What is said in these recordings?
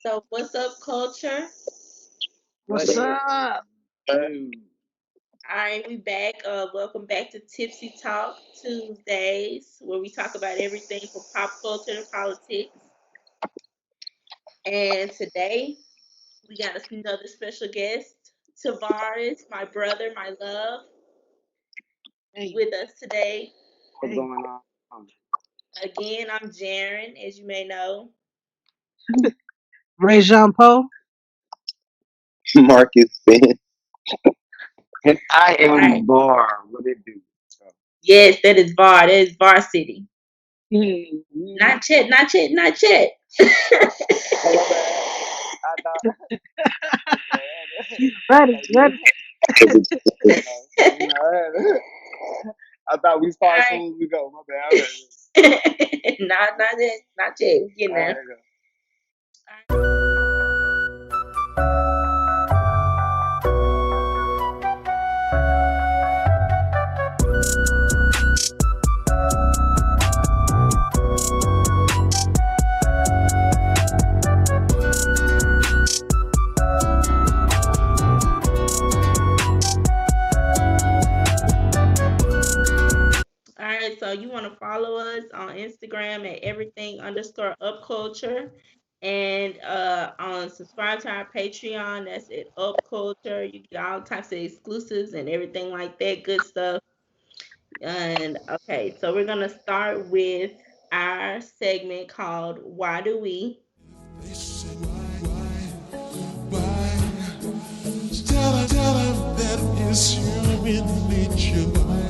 So, what's up, culture? What's What up? do? All right, we back. Welcome back to Tipsy Talk Tuesdays, where we talk about everything from pop culture to politics. And today, we got another special guest, Tavares, my brother, my love, Hey, with us today. What's hey. going on? Again, I'm Jaren, as you may know. Ray Jean Paul. Marcus Finn. And I All right. am bored. What it do? So, Yes, that is VAR. That is varsity. mm-hmm. Not Chet, not Chet, not Chet. Oh, my bad. I thought. My He's ready, bad. ready. You know, I thought we start All soon as we go. My bad. right. Not that, not Chet. We getting All there. right. All right, so you want to follow us on Instagram at everything underscore upculture and on subscribe to our Patreon. That's at upculture. You get all types of exclusives and everything like that, good stuff. And okay, so we're gonna start with our segment called Why Do We? They say why? Tell him that is human nature. Why?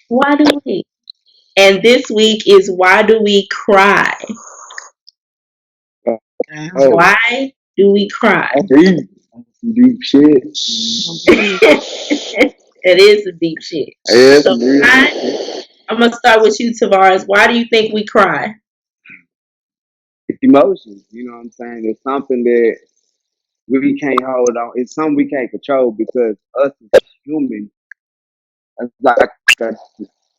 Why do we? And this week is Why Do We Cry? That's Oh, Why do we cry? deep. Deep shit. deep. It is a deep shit. Yeah, So some real deep why? shit. I'm gonna start with you, Tavares. Why do you think we cry? It's emotions. You know what I'm saying? It's something that we can't hold on. It's something we can't control because us as humans, it's like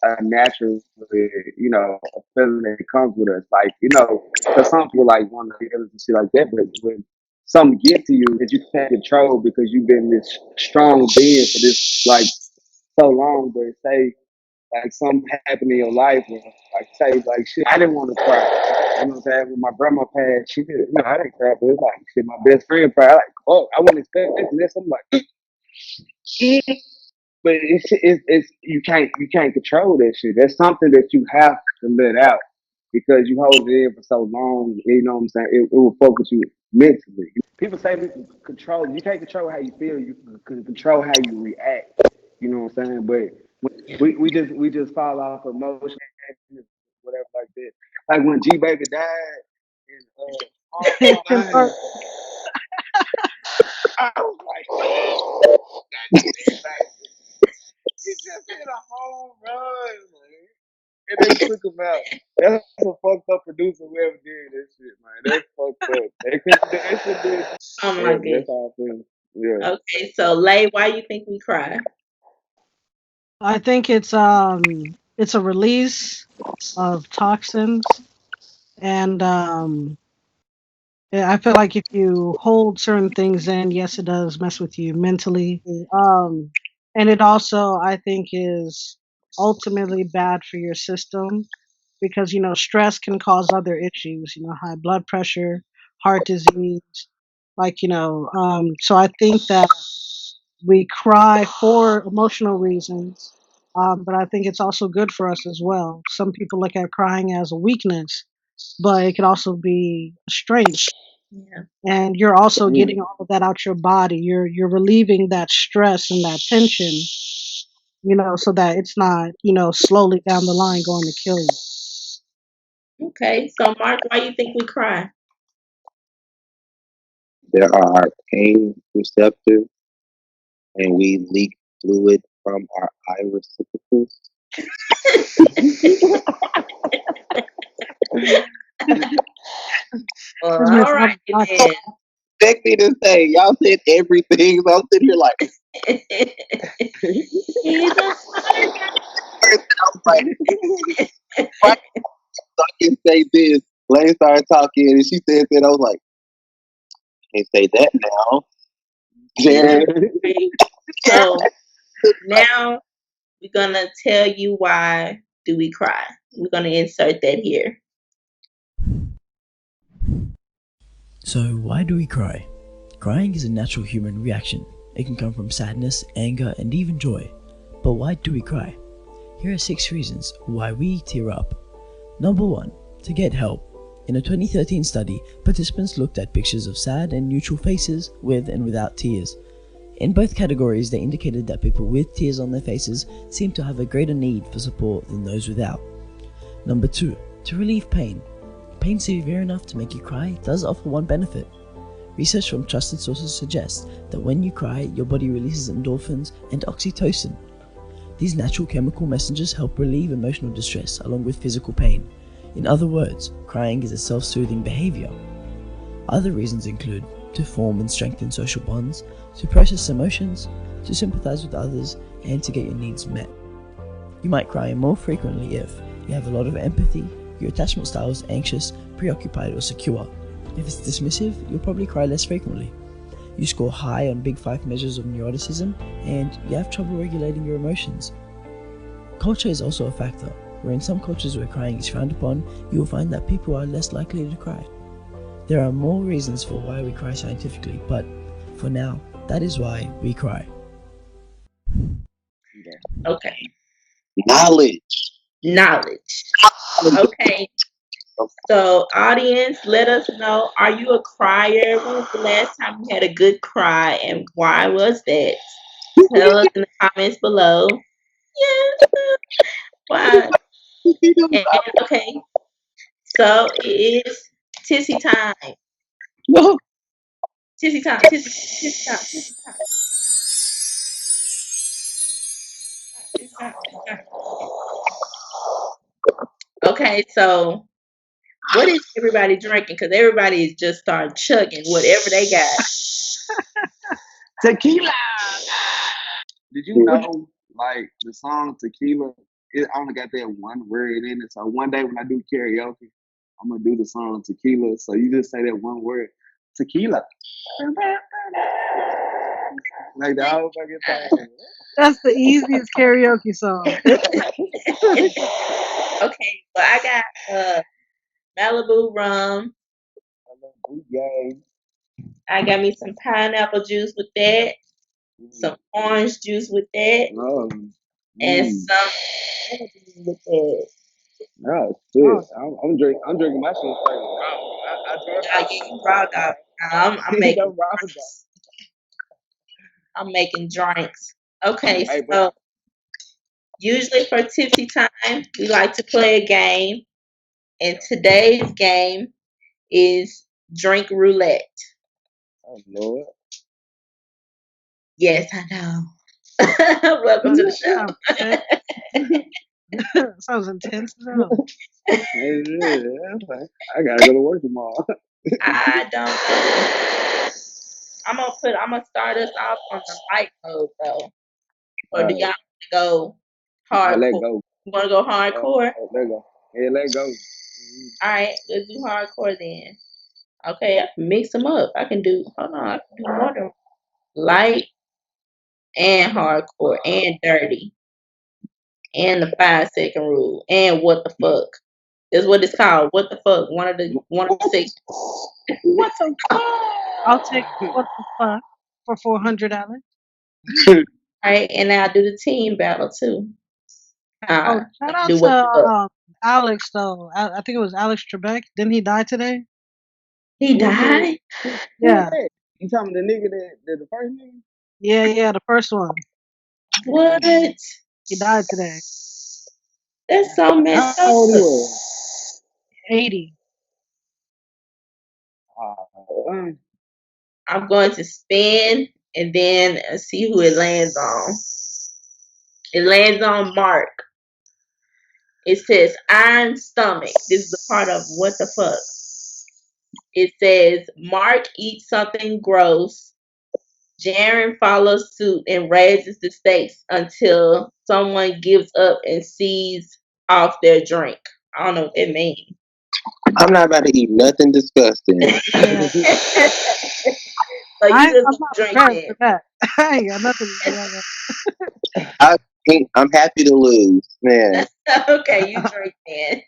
a natural, a feeling that comes with us. Like, because some people like want to feel and shit like that, but when something get to you that you can't control because you've been this strong being for this like so long, but say like something happened in your life, and like say like shit, I didn't want to cry. You know what I'm saying? When my grandma passed, she did. I didn't cry, but it's like shit. My best friend cried. Like, oh, I wasn't expecting this. I'm like, but it's you can't control that shit. That's something that you have to let out because you hold it in for so long. You know what I'm saying? It will focus you mentally. People say we can control. You can't control how you feel. You can control how you react. You know what I'm saying? But we just fall off emotion, whatever like that. Like when G Baby died and Hard Mine, I was like, oh, God damn, like, he just hit a home run, man. And they took him out. That's a fucked up producer whoever did that shit, man. That's fucked up. They should do it. Oh my Yeah, but goodness. that's how I feel. Yeah. Okay, so Lay, why you think we cry? I think it's a release of toxins, and I feel like if you hold certain things in, yes, it does mess with you mentally. And it also I think is ultimately bad for your system because stress can cause other issues. High blood pressure, heart disease, like so I think that we cry for emotional reasons, but I think it's also good for us as well. Some people look at crying as a weakness, but it could also be a strength. Yeah. And you're also Mm. getting all of that out your body. You're relieving that stress and that tension, so that it's not, slowly down the line going to kill you. Okay, so Mark, why you think we cry? There are pain receptors, and we leak fluid from our eye reciprocals. Well, This all makes right another doctor. then. Expect me to say, y'all said everything. So I'm sitting here like, He's a smart first, I was like, guy. why I can say this? Lane started talking, and she said that. I was like, can't say that now. Yeah. Jared. Right. So now we're gonna tell you why do we cry. We're gonna insert that here. So, why do we cry? Crying is a natural human reaction. It can come from sadness, anger, and even joy. But why do we cry? Here are 6 reasons why we tear up. Number 1. To get help. In a 2013 study, participants looked at pictures of sad and neutral faces with and without tears. In both categories, they indicated that people with tears on their faces seemed to have a greater need for support than those without. Number 2. To relieve pain. Pain severe enough to make you cry does offer one benefit. Research from trusted sources suggests that when you cry, your body releases endorphins and oxytocin. These natural chemical messengers help relieve emotional distress along with physical pain. In other words, crying is a self-soothing behavior. Other reasons include to form and strengthen social bonds, to process emotions, to sympathize with others, and to get your needs met. You might cry more frequently if you have a lot of empathy, your attachment style is anxious, preoccupied, or secure. If it's dismissive, you'll probably cry less frequently. You score high on Big 5 measures of neuroticism, and you have trouble regulating your emotions. Culture is also a factor, where in some cultures where crying is frowned upon, you will find that people are less likely to cry. There are more reasons for why we cry scientifically, but for now, that is why we cry. Okay. Knowledge. Knowledge. Okay. So, audience, let us know. Are you a crier? When was the last time you had a good cry, and why was that? Tell us in the comments below. Yeah. Why? And okay. So it is tissy time. No. Tissy time. Tissy time. Tissy time. Tissy time. Tissy time. Tissy time. Okay. So what is everybody drinking? Because everybody is just start chugging whatever they got. Tequila. Did you know, like, the song Tequila, it only got that one word in it. So one day when I do karaoke, I'm going to do the song Tequila. So you just say that one word, Tequila. Like the whole fucking thing. That's the easiest karaoke song. Okay. Well, I got Malibu rum. Yay. I got me some pineapple juice with that, some orange juice with that, Oh, and mm. some grenadine with that. Oh, shit. Oh, I'm drinking my shit straight. I I get you raw dog. I'm drink making no raw dog. drinks. I'm making drinks. Okay, Hey, but so usually for tipsy time, we like to play a game, and today's game is drink roulette. oh Lord. Yes, I know. Welcome to the show. sounds intense. Sounds intense as hell. Hey, yeah, I gotta go to work tomorrow. I don't know. I'm gonna start us off on the light mode though. Or do y'all Alright, want to go let hardcore? go. You want to go hardcore? Let go. Yeah, let go. All right, let's do hardcore then. Okay, I can mix them up. I can do. Hold on, I can do more than light and hardcore and dirty and the 5 second rule and what the fuck. That's what it's called. What the fuck? One of the six. What the fuck? I'll take what the fuck for $400. All right, and I'll do the team battle too. Oh, I shout can out do to what the fuck. Alex though. I think it was Alex Trebek. Didn't he die today? He Who said, died. who is Yeah, that? You talking the nigga that the first nigga? yeah, the first one. What? He died today. That's so How messed up. old he was? 80. Uh, I'm going to spin and then see who it lands on. It lands on Mark. It says iron stomach. This is the part of what the fuck. It says Mark eats something gross. Jaren follows suit and raises the stakes until someone gives up and sees off their drink. I don't know what it means. I'm not about to eat nothing disgusting. Yeah, So you just I'm gonna not drink prepared then. for that. I ain't got nothing to do with I, I'm happy to lose, man. Okay, you drink then.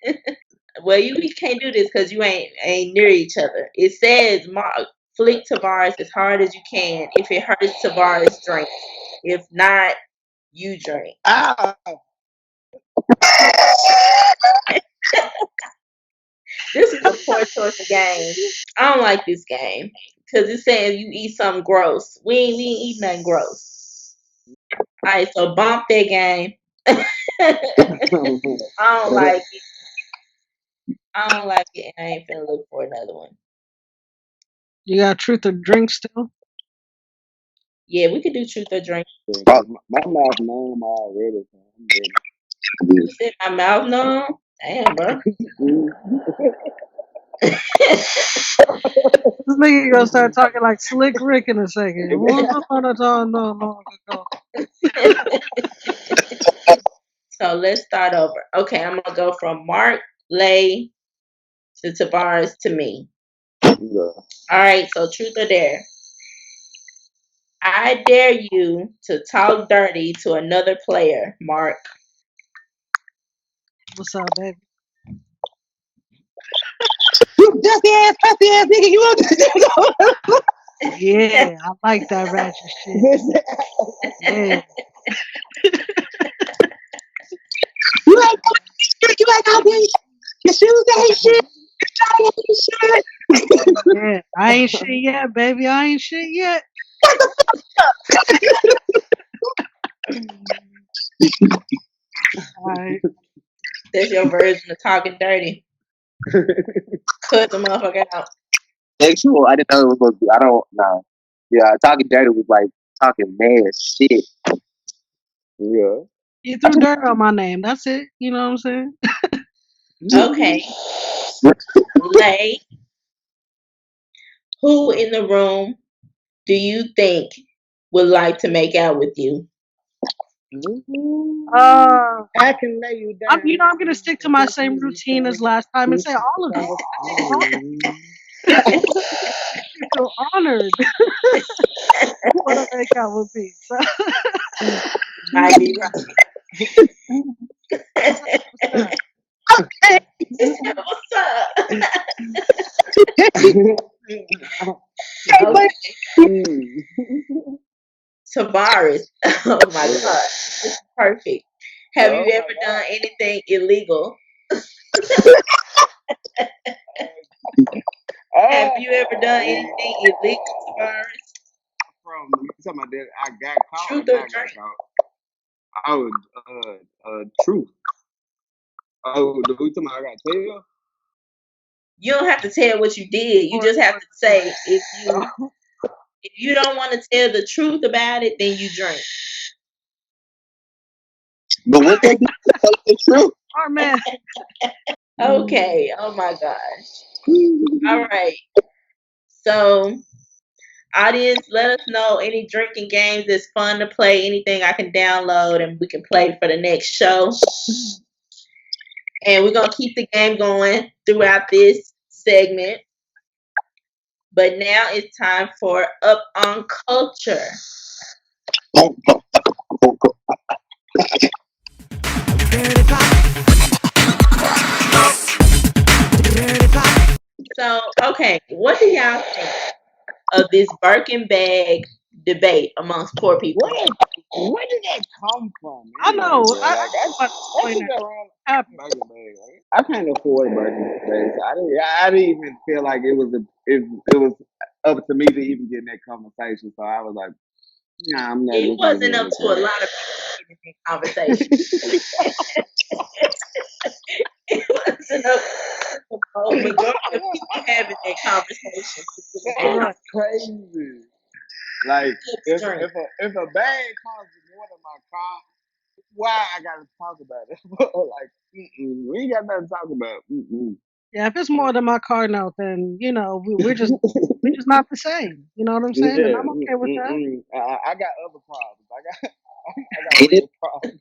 Well, we can't do this because you ain't near each other. It says flick Tavares as hard as you can. If it hurts, Tavares drinks. If not, you drink. Ah, This is a poor choice of game. I don't like this game because it's saying you eat something gross. We ain't eat nothing gross. All right, so bump that game. I don't like it. I don't like it, and I ain't finna look for another one. You got truth or drink still? Yeah, we could do truth or drink. Oh, my mouth numb already. So I'm ready. You said my mouth numb. Damn, bro. This nigga gonna start talking like Slick Rick in a second. Once upon a time, no long ago. So let's start over. Okay, I'm gonna go from Mark, Lay to Tavares to me. Yeah. All right, so truth or dare. I dare you to talk dirty to another player, Mark. What's up, baby? you dusty ass, pussy ass nigga, you want Yeah, I like that ratchet shit. Yeah. you ain't got shit, you ain't got this. Your shoes ain't shit, your ain't shit. Yeah, I ain't shit yet, baby. I ain't shit yet. All right. That's your version of talking dirty. Cut the motherfucker out. Sexual, I didn't know it was supposed to be. I don't know. Yeah, talking dirty was like talking mad shit. Yeah. You threw dirt on my name. That's it. You know what I'm saying? Okay, Lay. Who in the room do you think would like to make out with you? Uh, I can lay you down I'm gonna stick to my same routine as last time and say all of you. You feel honored. You want to make out with me. So, Might be what's up? right. What's up? What's up? Hey, but Okay. Tavares. Oh my God. This is perfect. Have you Oh my ever done anything illegal? Have God. you ever done anything illegal, Tavares? From you talking about that I got caught or Truth or not got drink? caught? I would truth. Oh, do we talking about I got tell? You don't have to tell what you did. You just have to say if you don't want to tell the truth about it, then you drink. what that be the truth? Oh man. Okay. Oh my gosh. All right. So audience, let us know any drinking games that's fun to play, anything I can download and we can play for the next show. And we're going to keep the game going throughout this segment. But now it's time for Up on Culture. So, okay, what do y'all think of this Birkin bag debate amongst poor people? Where did that come from I anyway, know. bro? I Like want to that explain shit that. around What happened? Burger Bag. Like, I can't afford Burger Bag. I didn't even feel like it was up to me to even get in that conversation. So I was like, nah, I'm not It listening wasn't to up this to a crap. lot of people to get in that conversation. It wasn't up to the majority of people having that conversation to get in that Right. That's crazy. Like drink. if a bag costs more than my car, why I gotta talk about it? Like, we ain't got nothing to talk about. Yeah, if it's more than my car note, then we're just not the same. You know what I'm saying? And Yeah, I'm okay with that. I got other problems. I got Ain't it? real problems.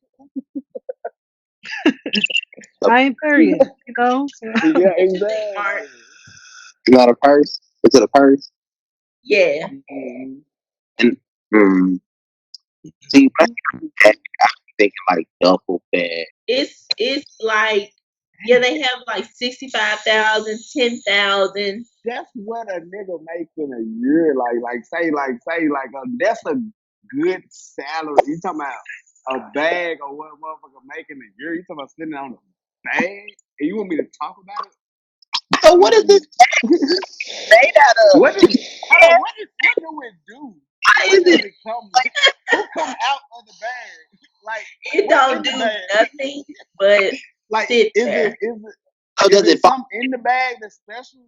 I ain't there yet, you know. Yeah, Mark. exactly. It's not a purse. Is it a purse? Yeah. Mhm. And mm, see, when I think bag, I'm thinking like duffel bag. It's like, yeah, they have like 65,000, 10,000. That's what a nigga makes in a year. That's a good salary. You talking about a bag or what a motherfucker making a year? You talking about spending on a bag? And you want me to talk about it? So what is this Man, made out of? what is? Hold on. What do it do? Why What is does it? it come with? Who come out of the bag? Like It what's don't in the do bag? nothing but Like sit is it there. is it How is does it it fall? something in the bag that's special?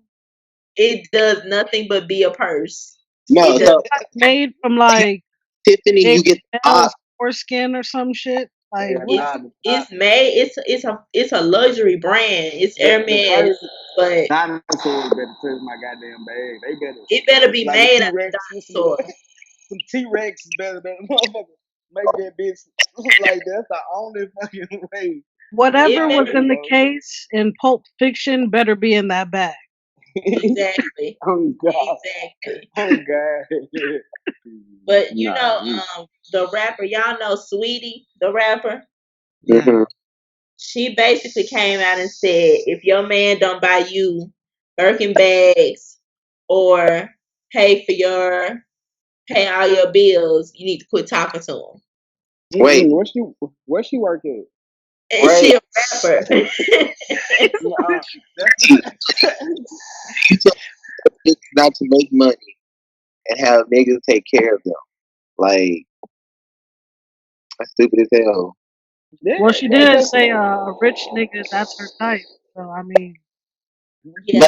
It does nothing but be a purse. No, It Is does. so it made from you like Tiffany, baby you get the male box. foreskin or some shit? Like Yeah, what? It's nah, it's made. It's a luxury brand. It's the Hermes, first but dinosaurs better touch my goddamn bag. They better it better be like a made T out Rex or of some dinosaur. some T Rex better than a motherfucker make that bitch like that's the only fucking way they It Whatever make was better it, in the bro. case in Pulp Fiction better be in that bag. exactly, Oh god, exactly. oh god. But Nah, the rapper, y'all know Sweetie, the rapper. Yeah. Hmm. She basically came out and said, if your man don't buy you Birkin bags or pay for your pay all your bills, you need to quit talking to him. Wait, where she work at? And wait. she a rapper. Uh, that's You tell bitches not to make money and have niggas take care of them. Like that's stupid as hell. Well, yeah, she that's did just say a rich nigga, that's her type. So I mean, Yeah,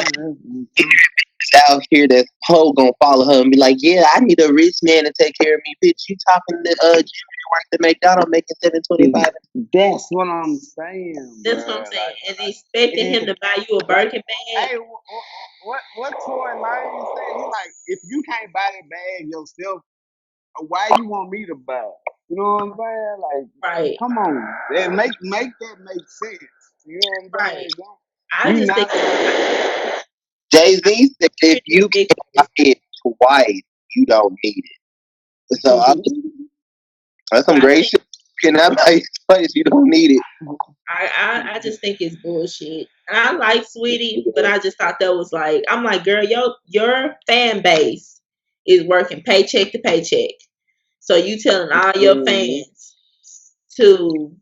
But out here that hoe gonna follow her and be like, yeah, I need a rich man to take care of me, bitch. You talking to Jimmy work at McDonald making $7.25? that's what I'm saying, that's what bro. I'm saying. And expecting him And to buy you a like, Birkin bag. hey, what Tory Lane said? He like, if you can't buy that bag yourself, why you want me to buy it? You know what I'm saying? Like, Right, come on, and make that make sense. You know what I'm right. saying? I You just not think gonna. Jay Z said if you can buy ridiculous. it twice, you don't need it. So that's some I great think shit. You cannot buy it twice, you don't need it. I just think it's bullshit. And I like Sweetie, but I just thought that was like, I'm like, girl, your fan base is working paycheck to paycheck. So you telling all your Mhm. fans to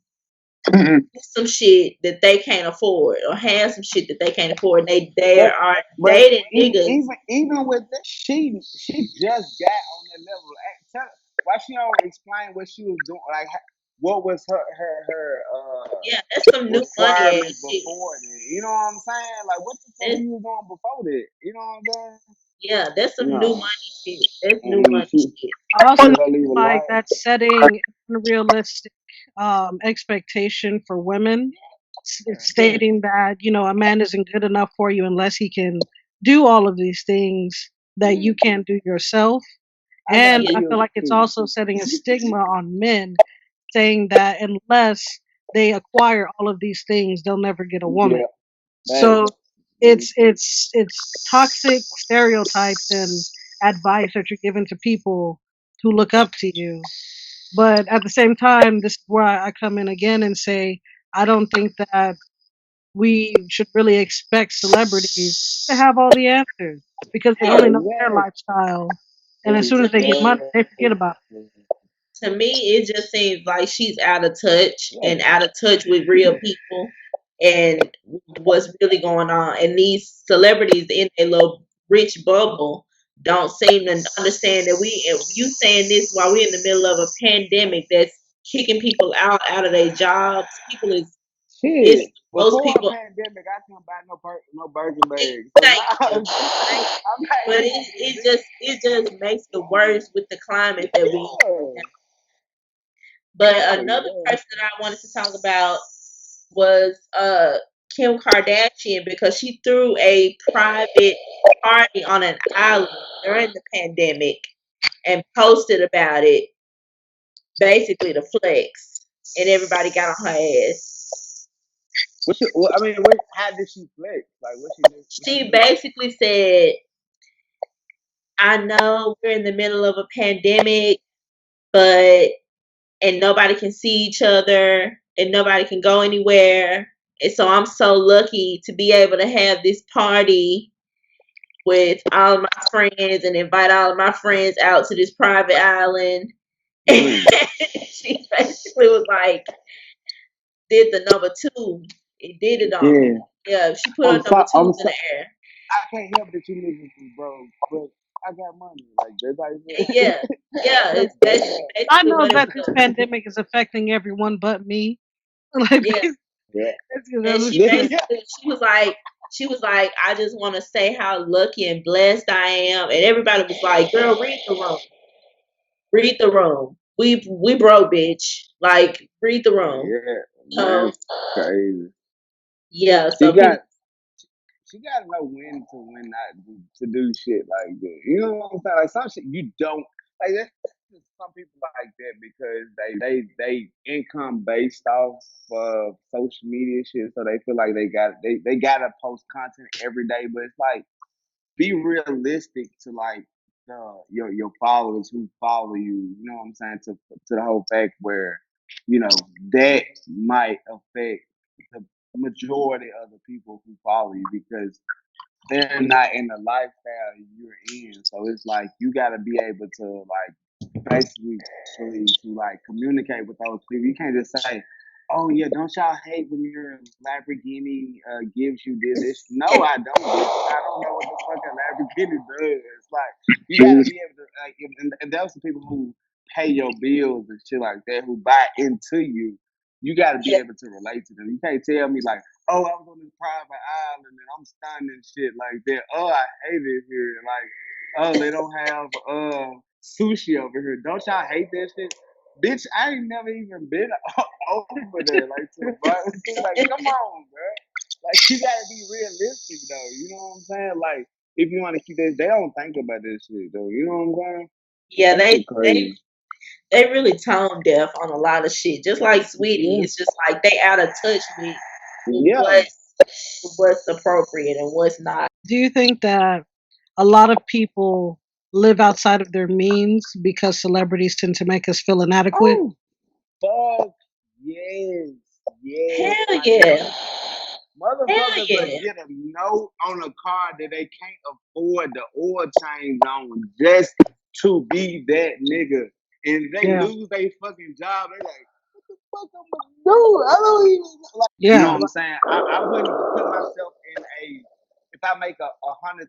do some shit that they can't afford or have some shit that they can't afford. They But are but dating niggas. even with that, she just got on that level. Why she don't explain what she was doing? Like what was her Yeah, that's some new money requirements ass shit. before then? You know what I'm saying? Like what the fuck That's, you was doing before that? You know what I'm saying? yeah, that's some new No. money shit. That's new And money shit. I she also let her leave feel a like life. that's setting unrealistic expectation for women. It's Yeah, stating that a man isn't good enough for you unless he can do all of these things that you can't do yourself. I got And yeah, I feel bills like it's too. also setting a stigma on men, saying that unless they acquire all of these things, they'll never get a woman. Yeah, thanks. So it's toxic stereotypes and advice that you're giving to people who look up to you. But at the same time, this is where I come in again and say I don't think that we should really expect celebrities to have all the answers because they Yeah, only know their exactly. lifestyle, and as soon to as they get me, money, they forget about to me, it just seems like she's out of touch Yeah. and out of touch with real people and what's really going on. And these celebrities in a little rich bubble don't seem to understand that you saying this while we're in the middle of a pandemic that's kicking people out of their jobs. People is it's Shit. most Before a people. pandemic, I couldn't buy no Birkin bag. So Thank now you, thank you. I'm not But able to get it just makes it worse with the climate that we. yeah. But Hell another yeah. person that I wanted to talk about was Kim Kardashian because she threw a private party on an island during the pandemic and posted about it, basically to flex, and everybody got on her ass. What, I mean, what? How did she flex? Like, what she do? What she She do? basically said, I know we're in the middle of a pandemic, but and nobody can see each other and nobody can go anywhere. And so I'm so lucky to be able to have this party with all of my friends and invite all of my friends out to this private island. Mm. She basically was like, did the number two. It did it on me. Yeah. Yeah, she put her number I'm twos in so. the air. I can't help that you niggas is broke, but I got money. Like that's how you And feel. yeah, yeah, it's That's I basically know what it that this was. pandemic is affecting everyone but me. Like Yeah. yeah. basically, And that's what she she said. Yeah. basically she was like, I just want to say how lucky and blessed I am. And everybody was like, girl, read the room. Read the room. We broke, bitch. Like, read the room. Yeah. Man, So it's crazy. yeah, She so people. got she gotta know when not to do shit like that. You know what I'm saying? Like some shit you don't like. That's just some people like that because they income based off of social media shit, so they feel like they gotta post content every day. But it's like be realistic to like your followers who follow you. You know what I'm saying? To the whole fact where that might affect the majority of the people who follow you because they're not in the lifestyle you're in. So it's like you got to be able to like basically to like communicate with those people. You can't just say, "Oh yeah, don't y'all hate when your Lamborghini gives you this?" No, I don't. Bitch. I don't know what the fuck a Lamborghini does. It's like you got to be able to like, and those are people who pay your bills and shit like that, who buy into you. You got to be Yeah, able to relate to them. You can't tell me like, "Oh, I was on this private island and I'm stunned and shit like that." Oh, I hate it here. Like, oh, they don't have sushi over here. Don't y'all hate that shit? Bitch, I ain't never even been over there. Like, to like, come on, bro. Like, you gotta be realistic, though. You know what I'm saying? Like, if you want to keep this, they don't think about this shit, though. You know what I'm saying? yeah, That shit crazy. they really tone deaf on a lot of shit. Just like Sweetie, Yeah. it's just like they out of touch with Yeah. what's appropriate and what's not. Do you think that a lot of people live outside of their means because celebrities tend to make us feel inadequate? Oh, fuck. Yes. Yes, Hell my yeah. nigga. Hell Motherfuckers will yeah. get a note on a car that they can't afford the oil change on just to be that nigga. And if they Yeah, lose their fucking job, they like, what the fuck I'm gonna do? I don't even like you know yeah, what I'm saying? I wouldn't put myself in a if I make $100,000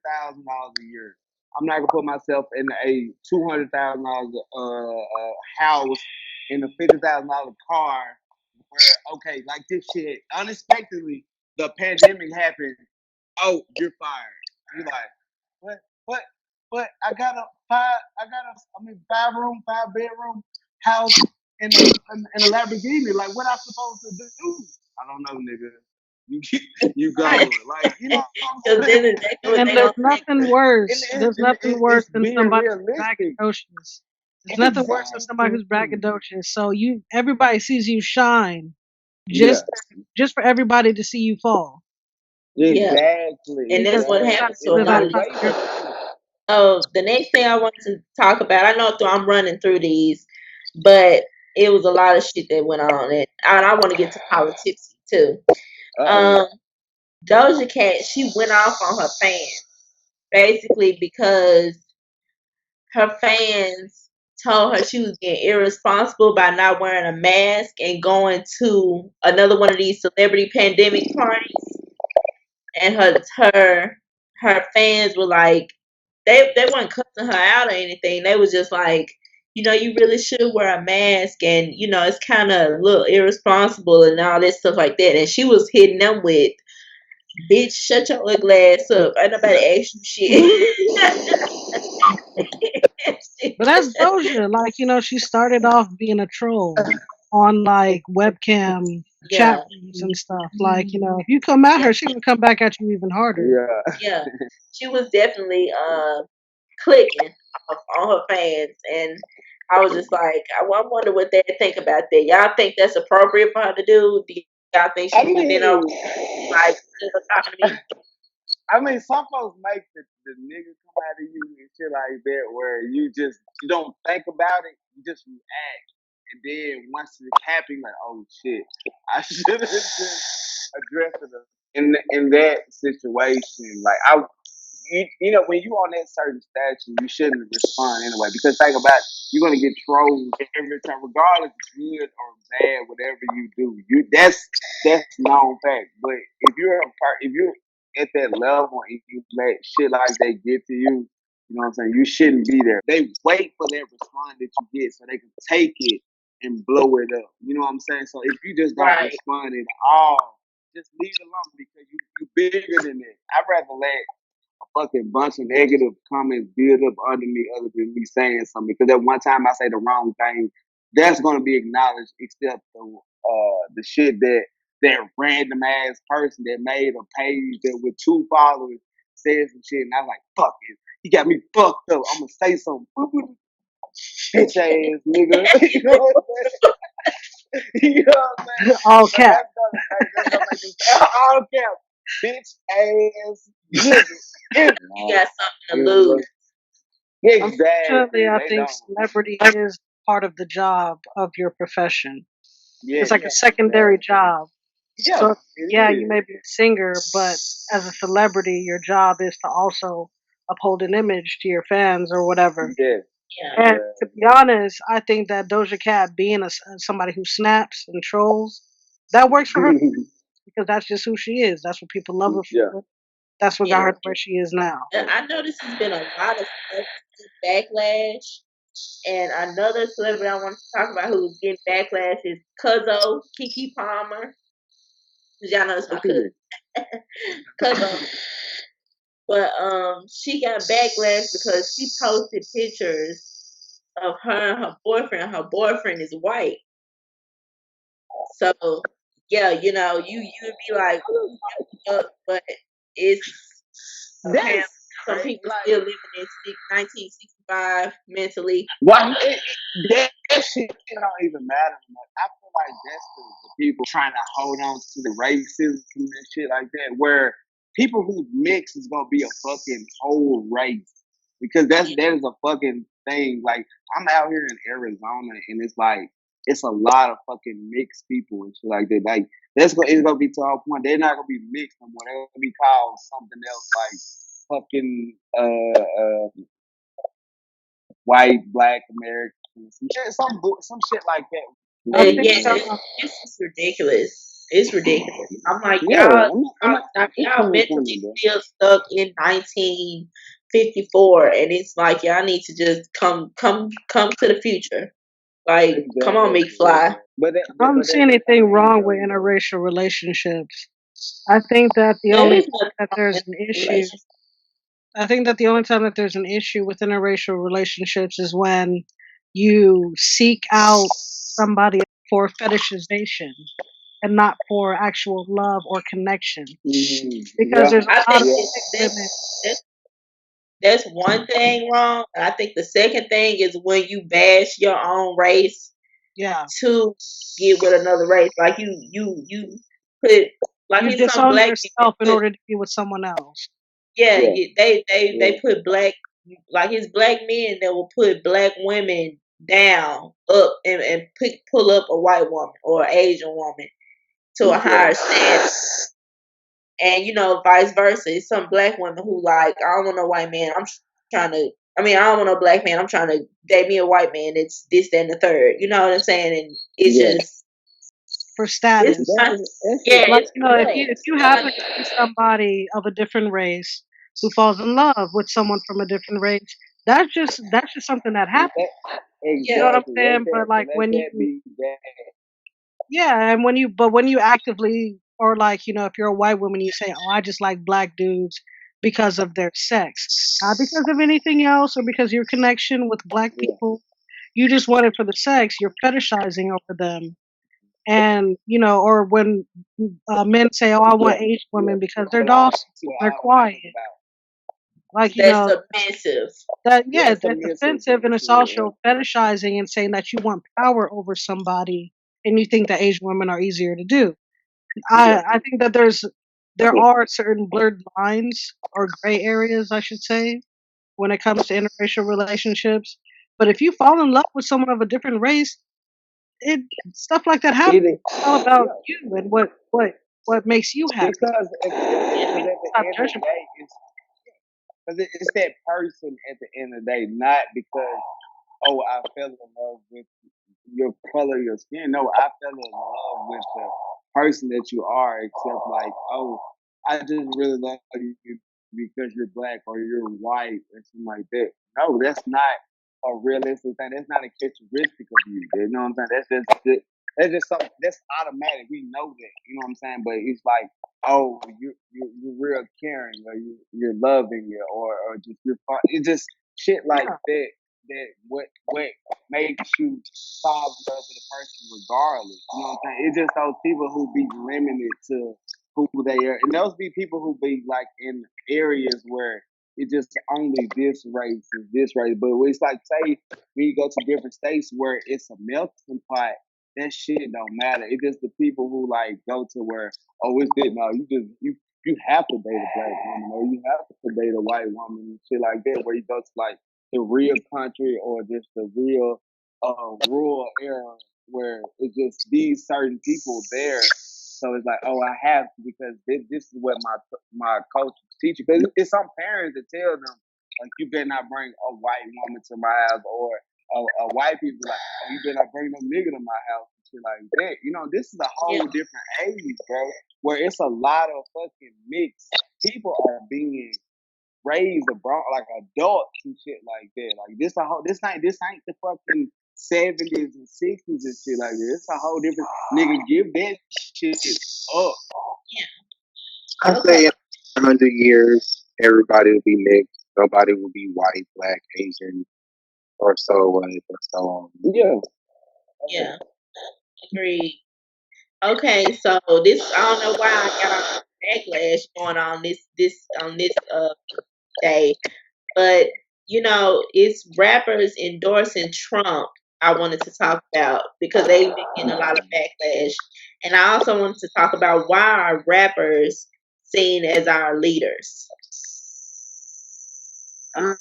a year, I'm not gonna put myself in a $200,000 house in a $50,000 car where okay, like this shit unexpectedly the pandemic happened. Oh, you're fired. You're like, what? What? What? I got a, I mean, 5 room, 5 bedroom house in a Lamborghini. Like, what I supposed to do? I don't know, nigga. You you Right. going like you know what Because I'm saying? then exactly what and they there's gonna think. nothing And, worse. and, There's and nothing worse it's than being somebody realistic. braggadocious. There's nothing worse than somebody who's Exactly. braggadocious. So everybody sees you shine Yeah. just just for everybody to see you fall Yeah. Exactly. And because that's what you Exactly. decided happens to to It's a live lot no of these outside way of to your people. think. Oh, the next thing I wanted to talk about, I know I'm running through these, but it was a lot of shit that went on, and I want to get to politics too. Uh-oh. Um, Doja Cat, she went off on her fans basically because her fans told her she was being irresponsible by not wearing a mask and going to another one of these celebrity pandemic parties, and her fans were like, they weren't cussing her out or anything. They was just like, you really should wear a mask, and it's kind of a little irresponsible and all this stuff like that. And she was hitting them with, "Bitch, shut your ugly ass up. Ain't nobody asked you shit." but that's Doja. Like, she started off being a troll on like webcam chat Yeah, rooms and stuff. Like, if you come at yeah, her, she's gonna come back at you even harder. Yeah. yeah. She was definitely clicking on her fans, and I was just like, I wonder what they think about that. Y'all think that's appropriate for her to do? Y'all think I she would have been over mean, like still talking to me? some folks make the nigga come out of you and shit like that, where you don't think about it, you just react, and then once it happens, like, oh shit, I should have just addressed it in that situation. Like you know, when you on that certain statue, you shouldn't respond anyway. Because think about it, you're gonna get trolls every time, regardless of good or bad, whatever you do. That's known fact. But if you're at that level and you let shit like that get to you, you know what I'm saying? You shouldn't be there. They wait for that response that you get so they can take it and blow it up. You know what I'm saying? So if you just don't Right. respond at all, just leave it alone because you bigger than that. I'd rather let fucking bunch of negative comments build up under me other than me saying something. Because at one time I say the wrong thing, that's gonna be acknowledged, except the shit that random ass person that made a page that with 2 followers said some shit, and I was like, fuck it. He got me fucked up. I'm gonna say something. Bitch ass nigga. You know what I'm saying? You know what I'm saying? All So cap. that's gonna make them all cap. Bitch ass nigga. You got something to You know, lose. Unfortunately, exactly. I They think don't. celebrity is part of the job of your profession. Yeah, It's like a secondary exactly. job. Yeah, So it yeah, you is. may be a singer, but as a celebrity, your job is to also uphold an image to your fans or whatever. Yeah, Yeah. And yeah. to be honest, I think that Doja Cat being somebody who snaps and trolls, that works for her because that's just who she is. That's what people love her Yeah. for. That's what got Yeah. her to where she is now. And I noticed there's been a lot of celebrity backlash. And another celebrity I want to talk about who's getting backlash is Cuzzo, Kiki Palmer. 'Cause y'all know it's my cousin. Cuzzo. But she got backlash because she posted pictures of her and her boyfriend. Her boyfriend is white. So yeah, you know, you would be like, but it's apparently That's some crazy. people still living in 1965 mentally. Why that shit don't even matter much. I feel like that's the people trying to hold on to the racism and shit like that, where people who mix is gonna be a fucking whole race. Because that is a fucking thing. Like I'm out here in Arizona and it's like it's a lot of fucking mixed people and shit like that. Like it's gonna be to our point. They're not gonna be mixed no more. They're gonna be called something else like fucking white, black Americans, some shit like that. I Like, think Yeah, it's just ridiculous. It's ridiculous. I'm like, yeah, y'all, I'm y'all coming from mentally you, bro. still stuck in 1954, and it's like y'all need to just come to the future. Like, come on, Exactly. McFly. I don't But see at the anything same wrong with token, though, interracial relationships. I think that the There only is time nothing that wrong there's with an issue, relations. I think that the only time that there's an issue with interracial relationships is when you seek out somebody for fetishization and not for actual love or connection. Because yeah, there's I a lot think of yeah, black women. that's that's one thing wrong. I think the second thing is when you bash your own race Yeah, to get with another race. Like you put like you it's some disown black men that yourself in put order to be with someone else. yeah, yeah, they yeah, put black like it's black men that will put black women down up and pull up a white woman or an Asian woman to a yeah, higher standard. And you know, vice versa. It's some black women who like, I don't want no white man. Trying to I don't want no black man. I'm trying to date me a white man. It's this, that, and the third. You know what I'm saying? And it's yeah. just For it's status. not That's yeah, Like, it's if you yeah, like happen to see somebody of a different race who falls in love with someone from a different race, that's just something that happens. You know what I'm exactly. saying? But like Let when that you be that. yeah, and when you actively or like, if you're a white woman you say, "Oh, I just like black dudes because of their sex." Not because of anything else or because of your connection with black Yeah, people. You just want it for the sex. You're fetishizing over them. And, or when men say, "Oh, I yeah, want Asian yeah. women because they're But I docile, see what they're I'm quiet." talking about. Like, that's submissive. that, Yeah, yeah, it's a that's missile. offensive, and it's Yeah, also fetishizing and saying that you want power over somebody and you think that Asian women are easier to do. Yeah. I think that there are certain blurred lines or gray areas, I should say, when it comes to interracial relationships. But if you fall in love with someone of a different race, it stuff like that happens. It is. It's all about Yeah. you and what makes you happy. Because at the Stop end of the judging. day, it's that person at the end of the day, not because I fell in love with your color of your skin. No, I fell in love with the person that you are, except like, I just really love you because you're black or you're white or something like that. No, that's not a realistic thing. That's not a characteristic of you. You know what I'm saying? That's just something that's automatic. We know that. You know what I'm saying? But it's like, you're real caring, or you're loving, or just you're fun. It's just shit like Yeah, that. That what makes you fall in love with a person regardless. You know what I'm saying? It's just those people who be limited to who they are, and those be people who be like in areas where it's just only this race is this race. But it's like, say when you go to different states where it's a melting pot, that shit don't matter. It's just the people who like go to where, it's this. No, you have to date a black woman, or you have to date a white woman and shit like that. Where you go to like the real country, or just the real rural area where it's just these certain people there. So it's like, I have to, because this is what my coach teach you. Because it's some parents that tell them like, you better not bring a white woman to my house, or a white people like, you better not bring no nigga to my house and shit like that. This is a Yeah. whole different age, bro, where it's a lot of fucking mixed people are being raised abroad, like adults and shit like that. Like this ain't the fucking 70s and 60s and shit like that. It's a whole different, nigga. Give that shit up. I Yeah. say Okay. in 100 years, everybody will be mixed. Nobody will be white, black, Asian, or so on or so on. Yeah. Yeah. Agreed. Okay. So this, I don't know why I got all this backlash going on this day, but it's rappers endorsing Trump. I wanted to talk about because they've been getting a lot of backlash, and I also wanted to talk about why are rappers seen as our leaders. I,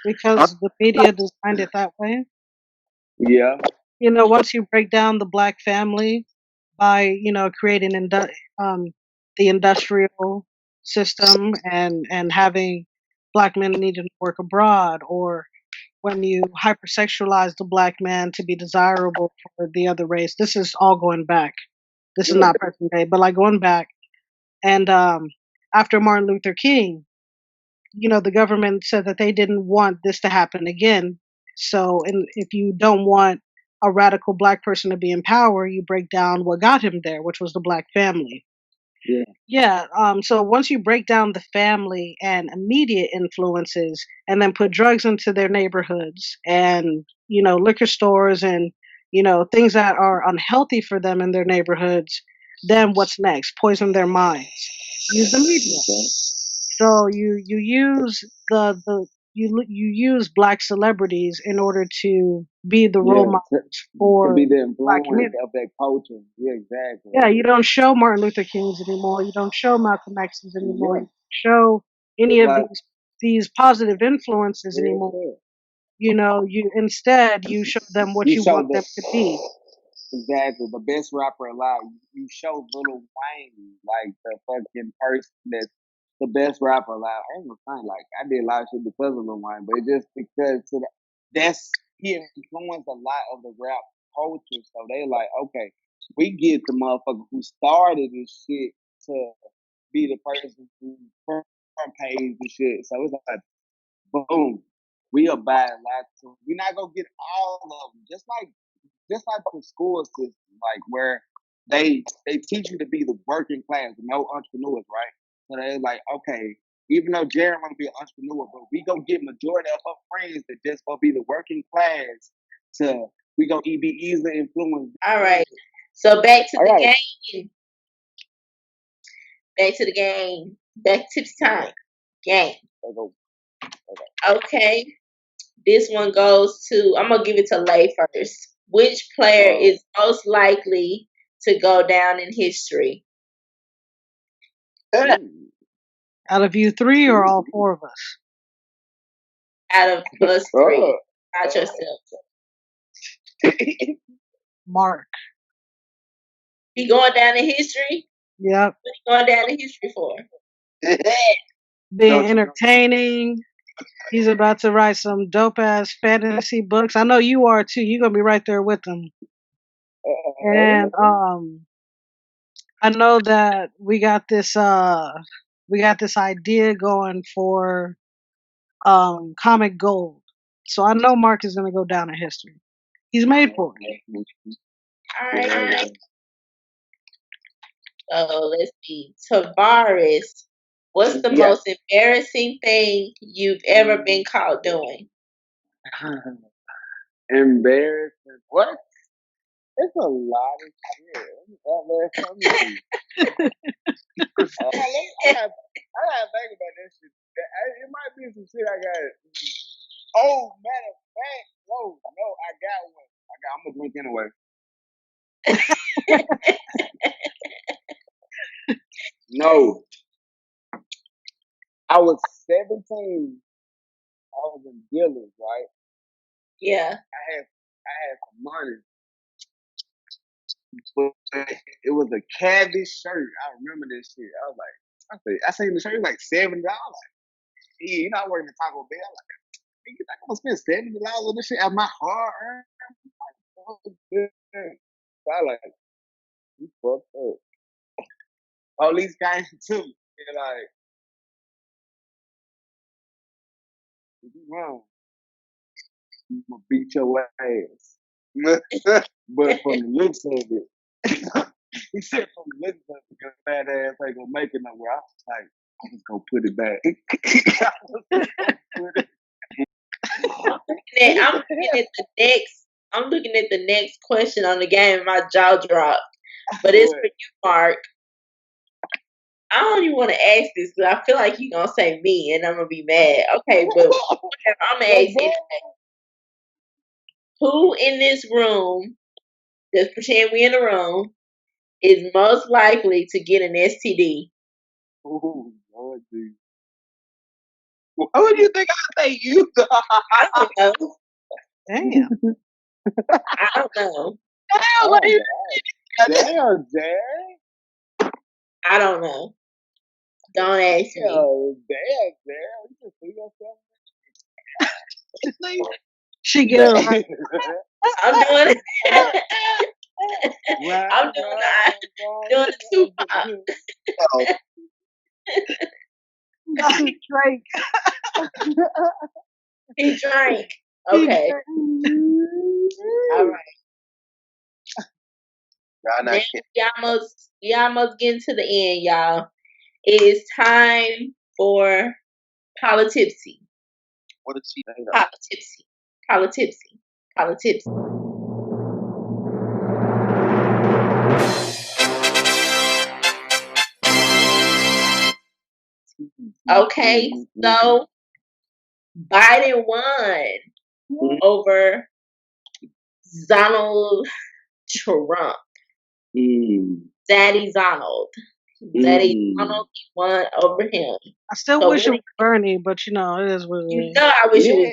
because the media designed it that way. Yeah. Once you break down the black family by creating um, the industrial system and having black men needing to work abroad, or when you hypersexualize the black man to be desirable for the other race. This is all going back. This is Yeah. not present day, but like going back. And after Martin Luther King, the government said that they didn't want this to happen again. So, if you don't want a radical black person to be in power, you break down what got him there, which was the black family. Yeah. Yeah. So once you break down the family and immediate influences, and then put drugs into their neighborhoods, and liquor stores, and things that are unhealthy for them in their neighborhoods, then what's next? Poison their minds. Use the media. So you use you use black celebrities in order to be the role Yeah. models To for be the black influence community. of that culture. Yeah, exactly. Yeah, you don't show Martin Luther Kings anymore. You don't show Malcolm X's anymore. You Yeah. don't show any of Like these positive influences real anymore. shit. You instead you show them what You you show want them to be. exactly the best rapper alive. You show Lil Wayne like the fucking person that's the best rapper alive. I ain't gonna find like I did a lot of shit because of Lil Wayne, but it's just because that's he influenced a lot of the rap culture. So they like, okay, we get the motherfucker who started this shit to be the person who front page and shit. So it's like, boom, we are buying lots. We're not gonna get all of them. Just like the school system, like where they teach you to be the working class, no entrepreneurs, right? So they're like, okay, even though Jared want to be an entrepreneur, but we gonna get majority of her friends that just gonna be the working class to we gonna be easily influenced. All right. So back to All the right, game. Back to the game. Back to Tipsy time. Game. okay, Okay. This one goes to, I'm going to give it to Lay first. Which player uh, is most likely to go down in history Ooh, Out of you three or all four of us? out of us three, uh, not yourself? Mark. He going down in history? Yep. What he going down in history for? Being Don't you know? entertaining. He's about to write some dope ass fantasy books. I know you are too. You're gonna be right there with him. And I know that we got this idea going for comic gold. So I know Mark is gonna go down in history. He's made for it. All right. So let's see. Tavares, what's the Yeah. most embarrassing thing you've ever been caught doing? Embarrassing. What? It's a lot of shit. Let me see. I gotta think about this shit. It might be some shit I got. Oh, matter of fact, no, I got one. I'm gonna drink anyway. No, I was 17. I was in dealers, right? Yeah. I had some money, but it was a Cabbage shirt. I remember this shit. I was like, I seen the shirt, it was like $7. Yeah, you know, I work in Taco Bell. Like, you think I'm gonna spend $70 on this shit at my hard earned? So I like, you fucked up. Police came to me. They're like, you wrong. I'm gonna beat your ass. But from the looks of it, he said from the looks of it, your fat ass ain't gonna make it nowhere. I was like, I'm just gonna put it back. I was gonna put it. I'm looking at the next question on the game and my jaw dropped. But it's for you, Mark. I don't even want to ask this because I feel like you're gonna say me and I'm gonna be mad. Okay, but whatever, I'm gonna ask anyway. Who in this room, just pretend we in a room, is most likely to get an STD? Oh, Lord, dude. Who do you think I say you? I don't know. Damn. I don't know. Hell, Oh, like, damn, Dad. I don't know. Don't ask me. Oh, damn, Dad. You just see yourself. She get it right. I'm doing it. Right, I'm doing the Tupac. He drank. He drank. He Okay. drank. All right. Y'all not Then kidding. we almost getting to the end, y'all. It is time for Politipsy. What is she saying? Politipsy. Okay, so Biden won over Donald Trump. Daddy Donald. Daddy Donald won over him. I still So wish it what was Bernie, but you know, it is what it you is. know I wish it was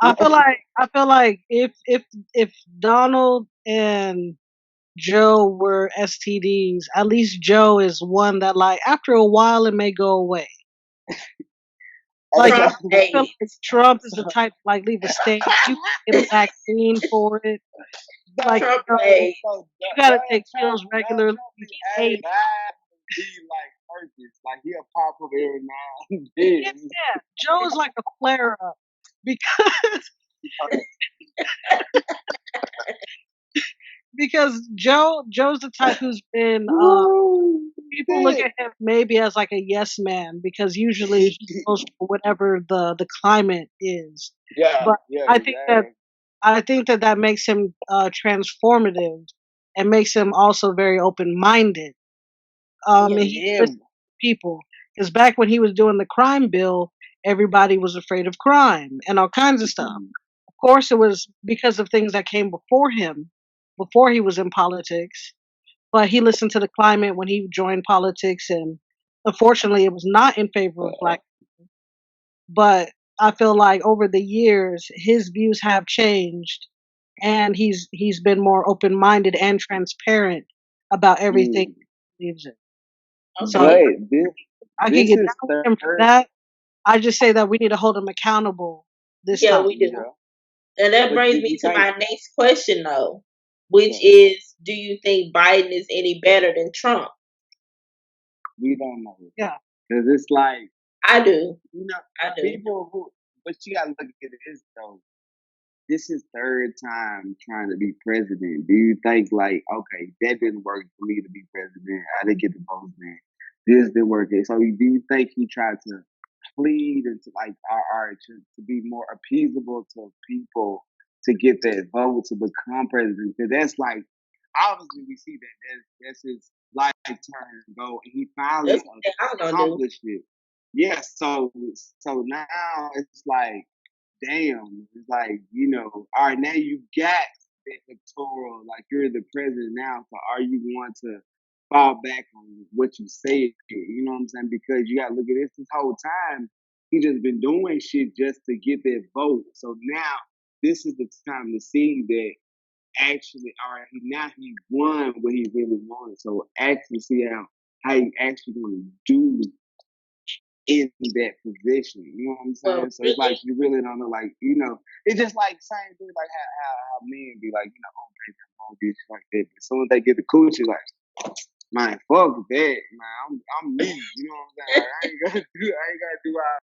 I feel like if Donald and Joe were STDs, at least Joe is one that like after a while it may go away. Like Trump I feel like Trump is the type to like leave a stain. You get a vaccine for it. Like Trump you age. gotta take pills regularly. You hate. Be like purpose, like he'll pop up every now and then. Yeah, Joe is like a flare up because Joe's the type who's been people look at him maybe as like a yes man because usually he goes for whatever the climate is. Yeah, But yeah, I think that makes him transformative and makes him also very open minded. And he listens to people because back when he was doing the crime bill, everybody was afraid of crime and all kinds of stuff. Of course, it was because of things that came before him before he was in politics, but he listened to the climate when he joined politics, and unfortunately, it was not in favor of black. But I feel like over the years, his views have changed, and he's been more open minded and transparent about everything Mm. he believes in. So Okay. But I can this get is down with him for third. that. I just say that we need to hold him accountable this Yeah, time. we do. Yeah. And that But do brings me you to think? my next question, though, which Yeah, is, do you think Biden is any better than Trump? we don't know Yeah, because it's like I do. you know I do. people who. But you gotta look at this though. This is third time trying to be president. Do you think like, okay, that didn't work for me to be president? I didn't get the votes then. This didn't work. So do you think he tried to plead and to like, to be more appeasable to people to get that vote to become president? Because that's like, obviously we see that that's his lifetime goal, and he finally That's what I'm gonna do. accomplished it. Yes. So now it's like damn, it's like, all right, now you got the electoral, like you're the president now, so are you going to fall back on what you said? You know what I'm saying? Because you gotta look at this whole time, he just been doing shit just to get that vote. So now this is the time to see that actually, all right, now he won what he really wanted. So actually see how he actually gonna do in that position. You know what I'm But saying? So it's like really, you really don't know, like, it's just like same thing like how men be like, on paper, on bitch like that. But as soon as they get the coochie, like, man, fuck that, man. I'm me. You know what I'm saying? Like I ain't gotta do all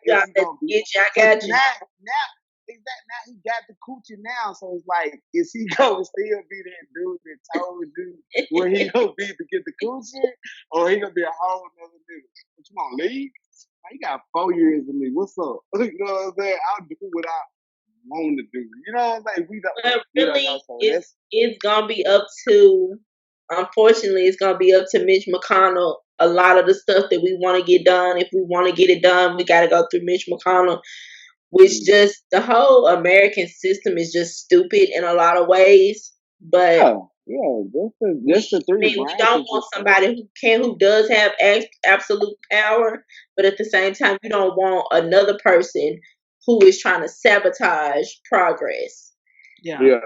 y'all, is he let's gonna be? get you. I Cause got you. now now he got the coochie now, so it's like, is he gonna still be that dude that told you where he gonna be to get the coochie, or he gonna be a whole nother nigga? What you gonna leave? Man, you got 4 years of me. What's up? You know what I'm saying? I'll do what I want to do. You know what I'm saying? But We don't know. really, So it's gonna be up to. Unfortunately, it's gonna be up to Mitch McConnell. A lot of the stuff that we want to get done, if we want to get it done, we got to go through Mitch McConnell. Which mm, just the whole American system is just stupid in a lot of ways. But yeah. Just we, the three we don't branches want is somebody who does have absolute power, but at the same time, you don't want another person who is trying to sabotage progress. yeah. yeah.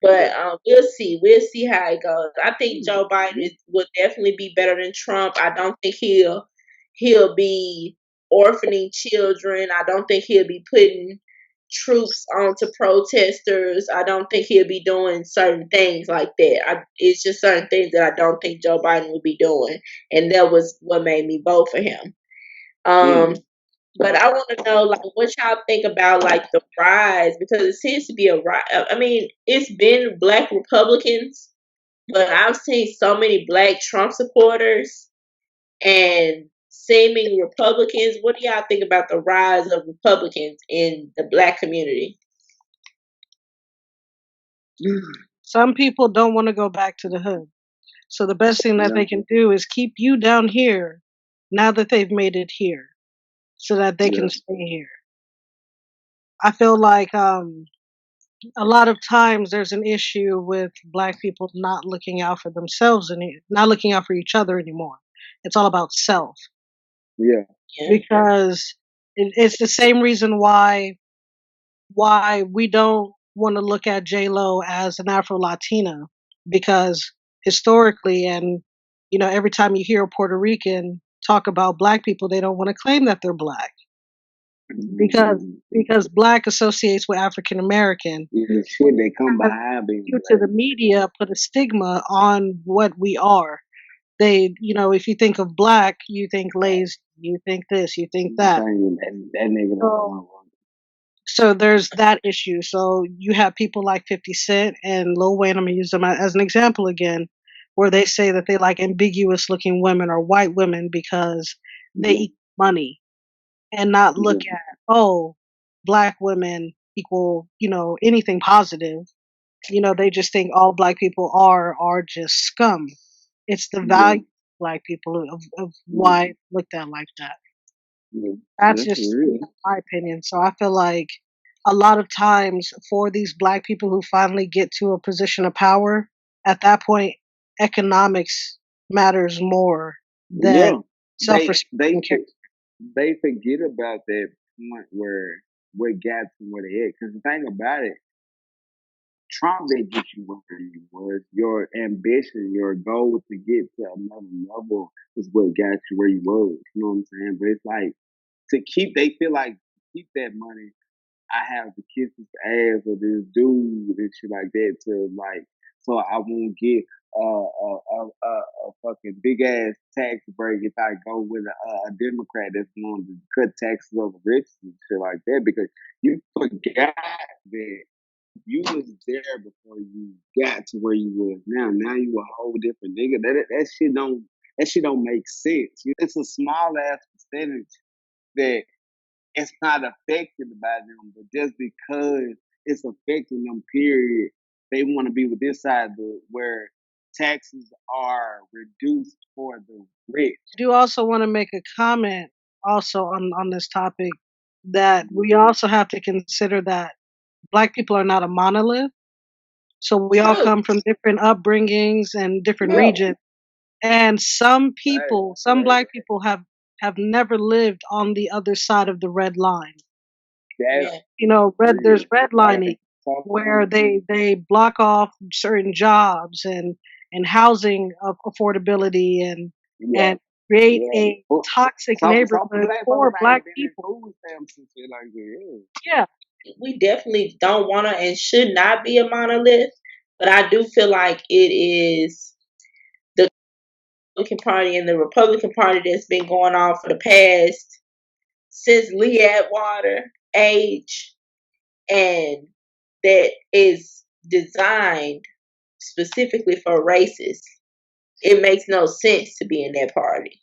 But we'll see. We'll see how it goes. I think Joe Biden Mm-hmm. will definitely be better than Trump. I don't think he'll be orphaning children. I don't think he'll be putting troops onto protesters. I don't think he'll be doing certain things like that. It's just certain things that I don't think Joe Biden will be doing, and that was what made me vote for him. Um, Mm. but I want to know, like, what y'all think about like the rise because it seems to be a rise. I mean, it's been Black Republicans, but I've seen so many Black Trump supporters and seeming Republicans. What do y'all think about the rise of Republicans in the Black community? Some people don't want to go back to the hood. So the best thing that Yeah. they can do is keep you down here now that they've made it here so that they Yeah. can stay here. I feel like a lot of times there's an issue with black people not looking out for themselves and not looking out for each other anymore. It's all about self Yeah. Yeah, because it's the same reason why we don't want to look at J Lo as an Afro Latina because historically and every time you hear a Puerto Rican talk about black people, they don't want to claim that they're black because Mm-hmm. because black associates with African American. Yeah, the shit they come behind being Due to black. the media put a stigma on what we are. They, if you think of black, you think lazy, you think this, you think I'm that. telling you, that nigga don't So, want one. so there's that issue. So you have people like 50 Cent and Lil Wayne. I'm gonna use them as an example again, where they say that they like ambiguous looking women or white women because they Yeah. equal money and not look Yeah. at black women equal anything positive. They just think all black people are just scum. It's the Yeah. value of black people of Yeah. why looked at like that. Yeah. That's That's just real. my opinion. So I feel like a lot of times for these black people who finally get to a position of power, at that point, economics matters more than Yeah, self-respect they and character. they forget about that point where what got them where they at. Because the thing about it, Trump didn't get you where you was. Your ambition, your goal to get to another level is what got you where you was. You know what I'm saying? But it's like to keep. They feel like to keep that money. I have to kiss his ass or this dude and shit like that to like, so I won't get a fucking big ass tax break if I go with a Democrat that's going to cut taxes over rich and shit like that because you forgot that you was there before you got to where you was now. Now you a whole different nigga. That shit don't make sense. It's a small ass percentage that it's not affected by them, but just because it's affecting them, period, they want to be with this side where taxes are reduced for the rich. I do also want to make a comment also on this topic that we also have to consider that black people are not a monolith. So we all True. come from different upbringings and different Yeah, regions. And some right, people, some right. black people have never lived on the other side of the red line. That's Yeah. You know, there's real. Right. redlining Talk where on they block off certain jobs and housing affordability it. Yeah, and create yeah. a Well, toxic some neighborhood black folks for ain't black been in people. food stamps and shit like that. Yeah, We definitely don't want to and should not be a monolith, but I do feel like it is the Republican Party and the Republican Party that's been going on for the past since Lee Atwater age, and that is designed specifically for racists. It makes no sense to be in that party.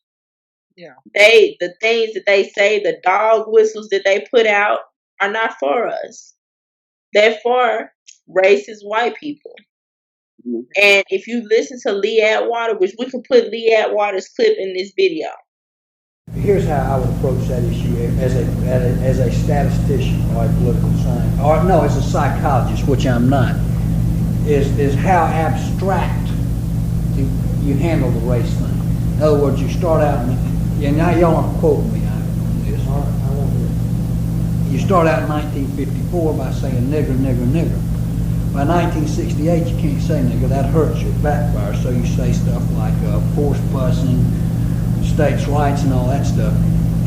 yeah. The things that they say, the dog whistles that they put out are not for us. They're for racist white people. Mhm. And if you listen to Lee Atwater, which we can put Lee Atwater's clip in this video. Here's how I would approach that issue as a statistician or a political scientist, or no, as a psychologist, which I'm not, is how abstract you handle the race thing. In other words, you start out, and now y'all aren't quoting me on this. You start out in 1954 by saying nigger, nigger, nigger. By 1968, you can't say nigger. That hurts you. It backfires. So you say stuff like forced busing, states' rights, and all that stuff.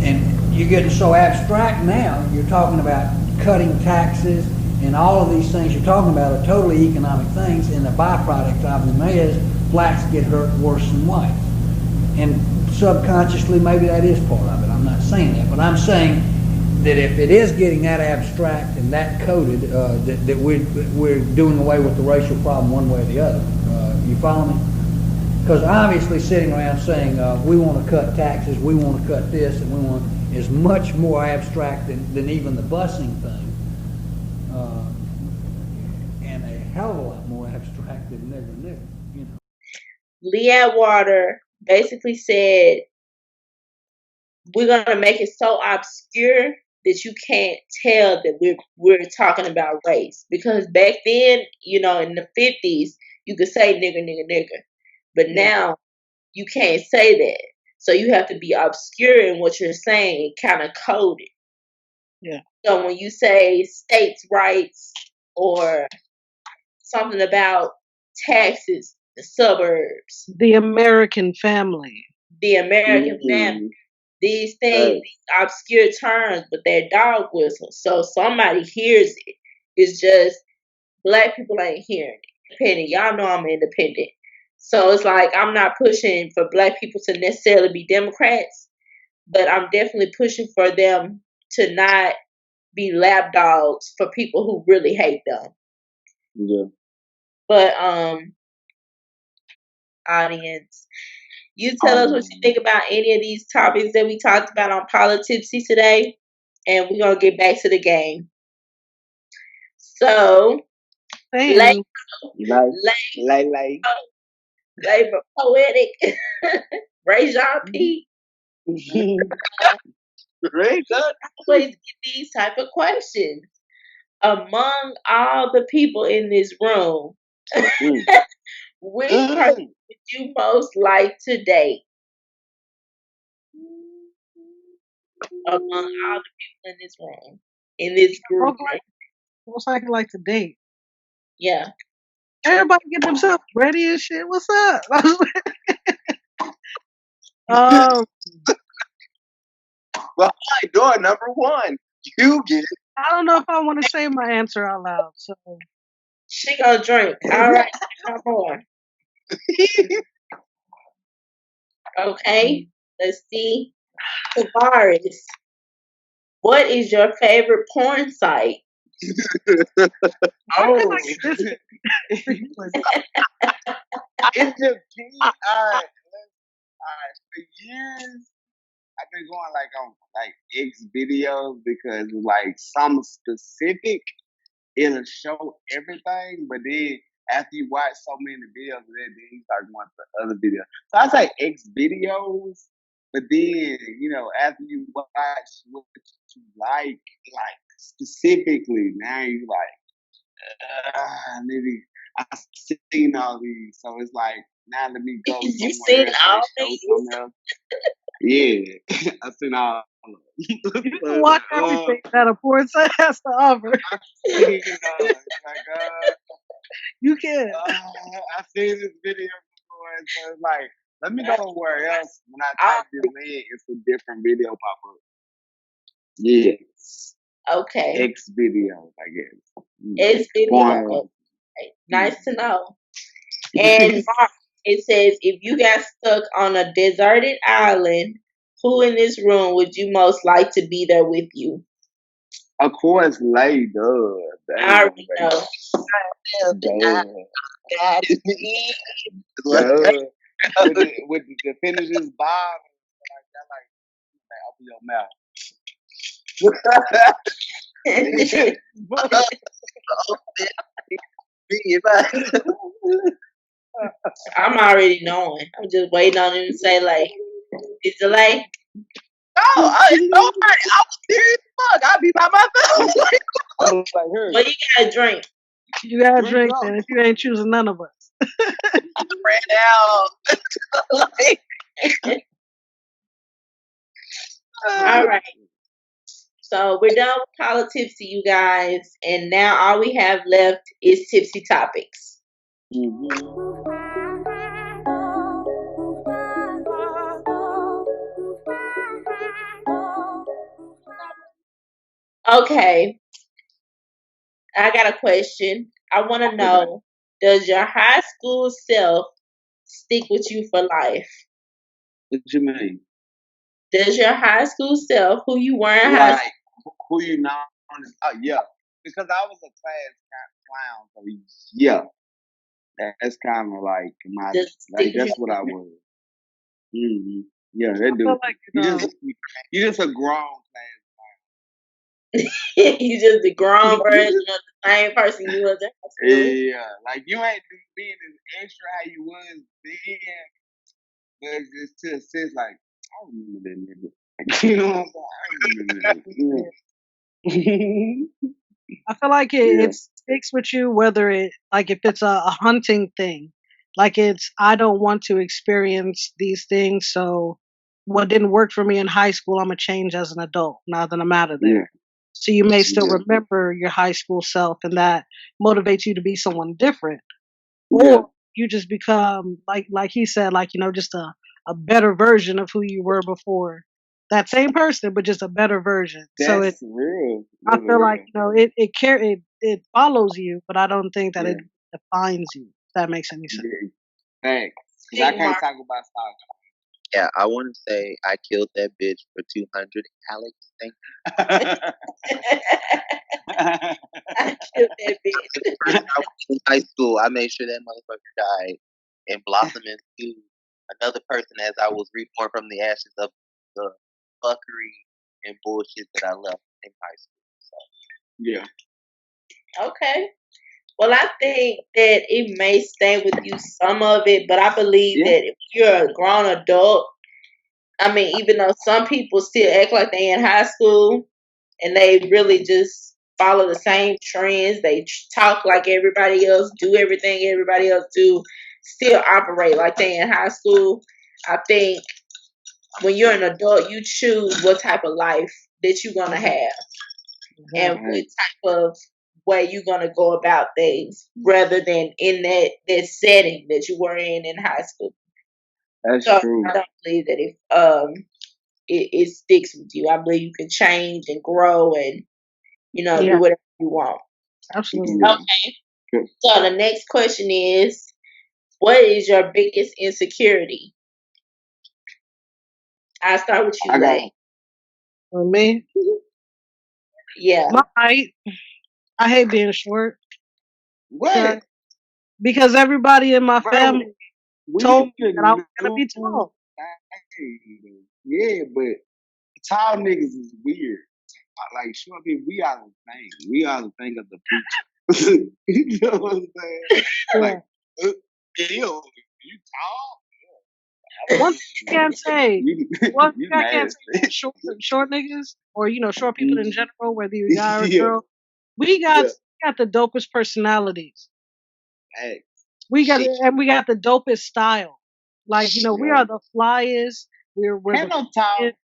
And you're getting so abstract now. You're talking about cutting taxes and all of these things you're talking about are totally economic things, and the byproduct of them is blacks get hurt worse than whites. And subconsciously, maybe that is part of it. I'm not saying that, but I'm saying that if it is getting that abstract and that coded, that we're doing away with the racial problem one way or the other. You follow me? Because obviously sitting around saying we want to cut taxes, we want to cut this, and we want is much more abstract than even the busing thing, and a hell of a lot more abstract than nigger, you know. Lee Atwater basically said, we're gonna make it so obscure that you can't tell that we're talking about race. Because back then, in the 50s, you could say nigger, nigger, nigger. But now you can't say that. So you have to be obscure in what you're saying and kind of code it. Yeah. So when you say states' rights or something about taxes, the suburbs, The American family. the American family, Mhm. these things, Right. these obscure terms, but they're dog whistles. So somebody hears it. It's just black people ain't hearing it. Independent. Y'all know I'm independent. So it's like I'm not pushing for black people to necessarily be Democrats, but I'm definitely pushing for them to not be lapdogs for people who really hate them. Yeah. But audience, you tell us what you think about any of these topics that we talked about on Politipsy today, and we're gonna get back to the game. So, Saying Like, like. labor poetic, Ray Jean P. Right, son? Always get these type of questions. among all the people in this room, Mm. which person would you most like to date among all the people in this room, in this group? Most likely like to date. Yeah. Everybody get themselves ready and shit. What's up? um, Well, door number one. You get it. I don't know if I want to say my answer out loud. So She gonna drink. All right, no more. Okay, let's see. Tavares, what is your favorite porn site? I feel Oh, like this. it depends. Alright. For years, I've been going like on like X videos because like some specific, it'll show everything, but then after you watch so many videos, then you start going to other videos. So I say X videos, but then after you watch what you like specifically, now you like, maybe I've seen all these, so it's like now let me go You somewhere seen else. all They show these? something else. Yeah, I've seen all of them. You So can it's watch like, everything that a porn site has to offer. I've seen all. It's like, You can. I've seen this video before, and so it's like, let me go somewhere else. When I type this in, it's a different video pop up. Yes. Okay. X videos, I guess. X video. Porn. Okay. Nice to know. And Mark, it says, if you got stuck on a deserted island, who in this room would you most like to be there with you? Of course, Lay does. I already know. That is me. With the finishes Bob, like open your mouth. I'm already knowing. I'm just waiting on him to say, like, is it like? I was serious. Fuck, I'll be by myself. I was like, her. Well, you gotta drink. You gotta drink up. then if you ain't choosing none of us. Ran out. All right. So we're done with politics, you guys, and now all we have left is tipsy topics. Okay, I got a question. I want to know: does your high school self stick with you for life? What you mean? Does your high school self, who you were in high school, Who you know? Yeah, because I was a class clown, so yeah, that's kind of like my that's what I was. Yeah, they do. Like, you just a grown class clown. you just the grown version of the same person you was in high school? Yeah, like you ain't being as extra how you was then, but it's to a sense like I remember that nigga. You know what I'm saying? I remember that. I feel like it sticks with you whether it like if it's a hunting thing. Like it's I don't want to experience these things, so what didn't work for me in high school, I'm gonna change as an adult now that I'm out of there. Yeah. So you may still remember your high school self and that motivates you to be someone different. Or you just become like he said, like, just a better version of who you were before. That same person, but just a better version. So That's real. I feel like it follows you, but I don't think that it defines you. If that makes any sense. Thanks. Because I can't talk about stocks. Yeah, I want to say I killed that bitch for 200, Alex. Thank you. I killed that bitch. In high school, I made sure that motherfucker died and blossomed into another person as I was reborn from the ashes of the fuckery and bullshit that I left in high school. So. Yeah. Okay. Well, I think that it may stay with you some of it, but I believe that if you're a grown adult, I mean, even though some people still act like they in high school and they really just follow the same trends. They talk like everybody else, do everything everybody else do, still operate like they in high school. I think when you're an adult, you choose what type of life that you're gonna have and what Right. type of way you're gonna go about things, rather than in that setting that you were in high school. That's So true. I don't believe that if it sticks with you. I believe you can change and grow and Yeah, do whatever you want. absolutely. Yeah. Okay. So the next question is, what is your biggest insecurity? I'll start with you, I got Lay. For me, Yeah. my height. I hate being short what, because everybody in my bro? family told We me that I was can gonna be do tall. things. Yeah, but tall niggas is weird. Like short people, we are the thing. We are the thing of the future. You know what I'm saying? Yeah. Like, you tall? One thing I can't say. You, One you thing I can't say nasty. about short niggas or short people in Mhm. general, whether you're a guy or a Yeah, girl, we yeah. got the dopest personalities. Hey, Shit. We got the dopest style. Like we yeah. are the flyest. We're the Ain't no tall. funniest.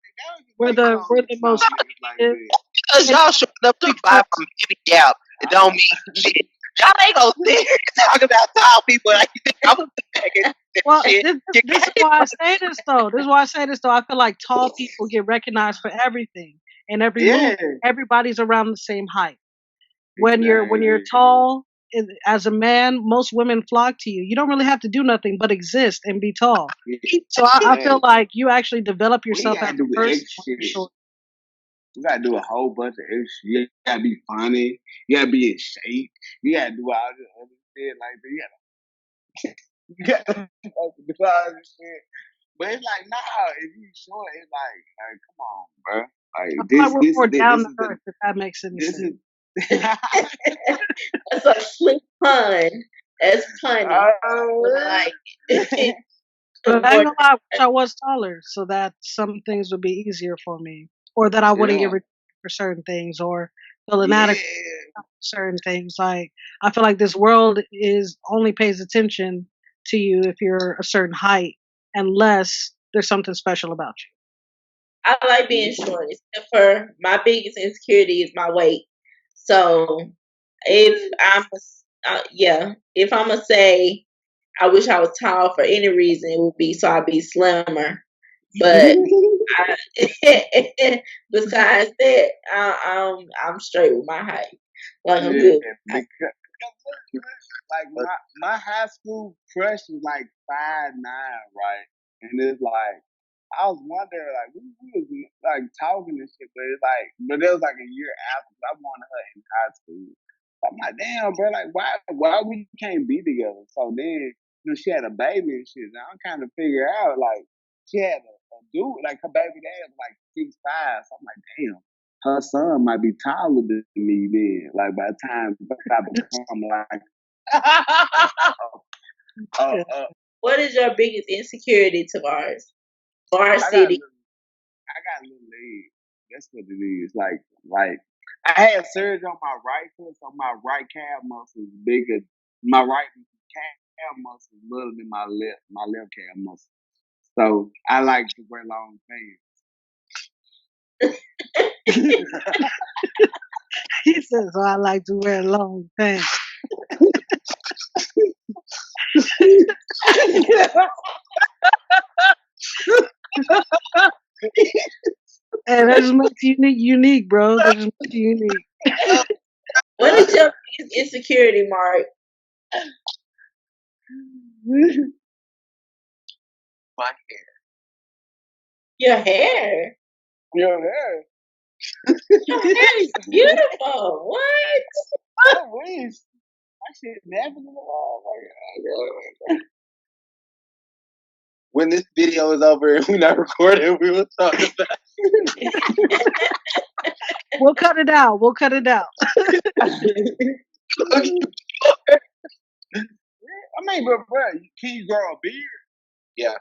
We're the Tall most niggas like creative. that. Because And y'all showing up to buy from any gap, it don't mean shit. Y'all ain't gonna sit here and talk about tall people like you think I'm gonna sit back and that well, shit. You this is can't. why I say this though. This is why I say this though. I feel like tall people get recognized for everything and every move. Yeah. Everybody's around the same height. When you're Exactly. tall, as a man, most women flock to you. You don't really have to do nothing but exist and be tall. So I Yeah. feel like you actually develop We yourself as gotta a do person extra when you're shit. short. You gotta do a whole bunch of extra shit. You gotta be funny. You gotta be in shape. You gotta do all this other shit like that. You gotta do all this shit. But it's like, nah, if you short, it's like, come on, bro. I Like feel like we're more down this to is earth, if that makes any this sense. is That's a slick pun. That's punny. Like But I ain't more. gonna lie, I wish I was taller so that some things would be easier for me, or that I wouldn't get yeah, rejected for certain things, or feel inadequate yeah. for certain things. Like I feel like this world is only pays attention to you if you're a certain height, unless there's something special about I like being short, except for my biggest insecurity is my weight. So if if I'm gonna say I wish I was tall for any reason, it would be so I'd be slimmer. But I, besides that, I'm straight with my height. Like I'm Yeah, good. because like my high school crush was like 5'9", right? And it's like I was wondering, like we was like talking and shit, but it was like a year after 'cause I wanted her in high school. I'm like, damn, bro, like why we can't be together? So then she had a baby and shit. Now I'm kind of figure out like she had a dude, like her baby dad was like 6'5". So I'm like, damn, her son might be taller than me then. Like by the time I become like uh, you. uh, What is your biggest insecurity, Tavares? I got Varsity. I got little legs. That's what it is. Like I had surgery on my right foot, so my right calf muscle is bigger. My right calf muscle is little than my left calf muscle. So I like to wear long pants. He says, "Oh, I like to wear long pants." And that just makes you unique, bro. That just makes you unique. What is your biggest insecurity, Mark? My hair. Your hair. Your hair. Your hair is beautiful. What? I wish. I should never do it. When this video is over and we're not recording, we will talk about We'll cut it out. We'll cut it out. it. I mean, but bro, can you grow a beard? Yeah.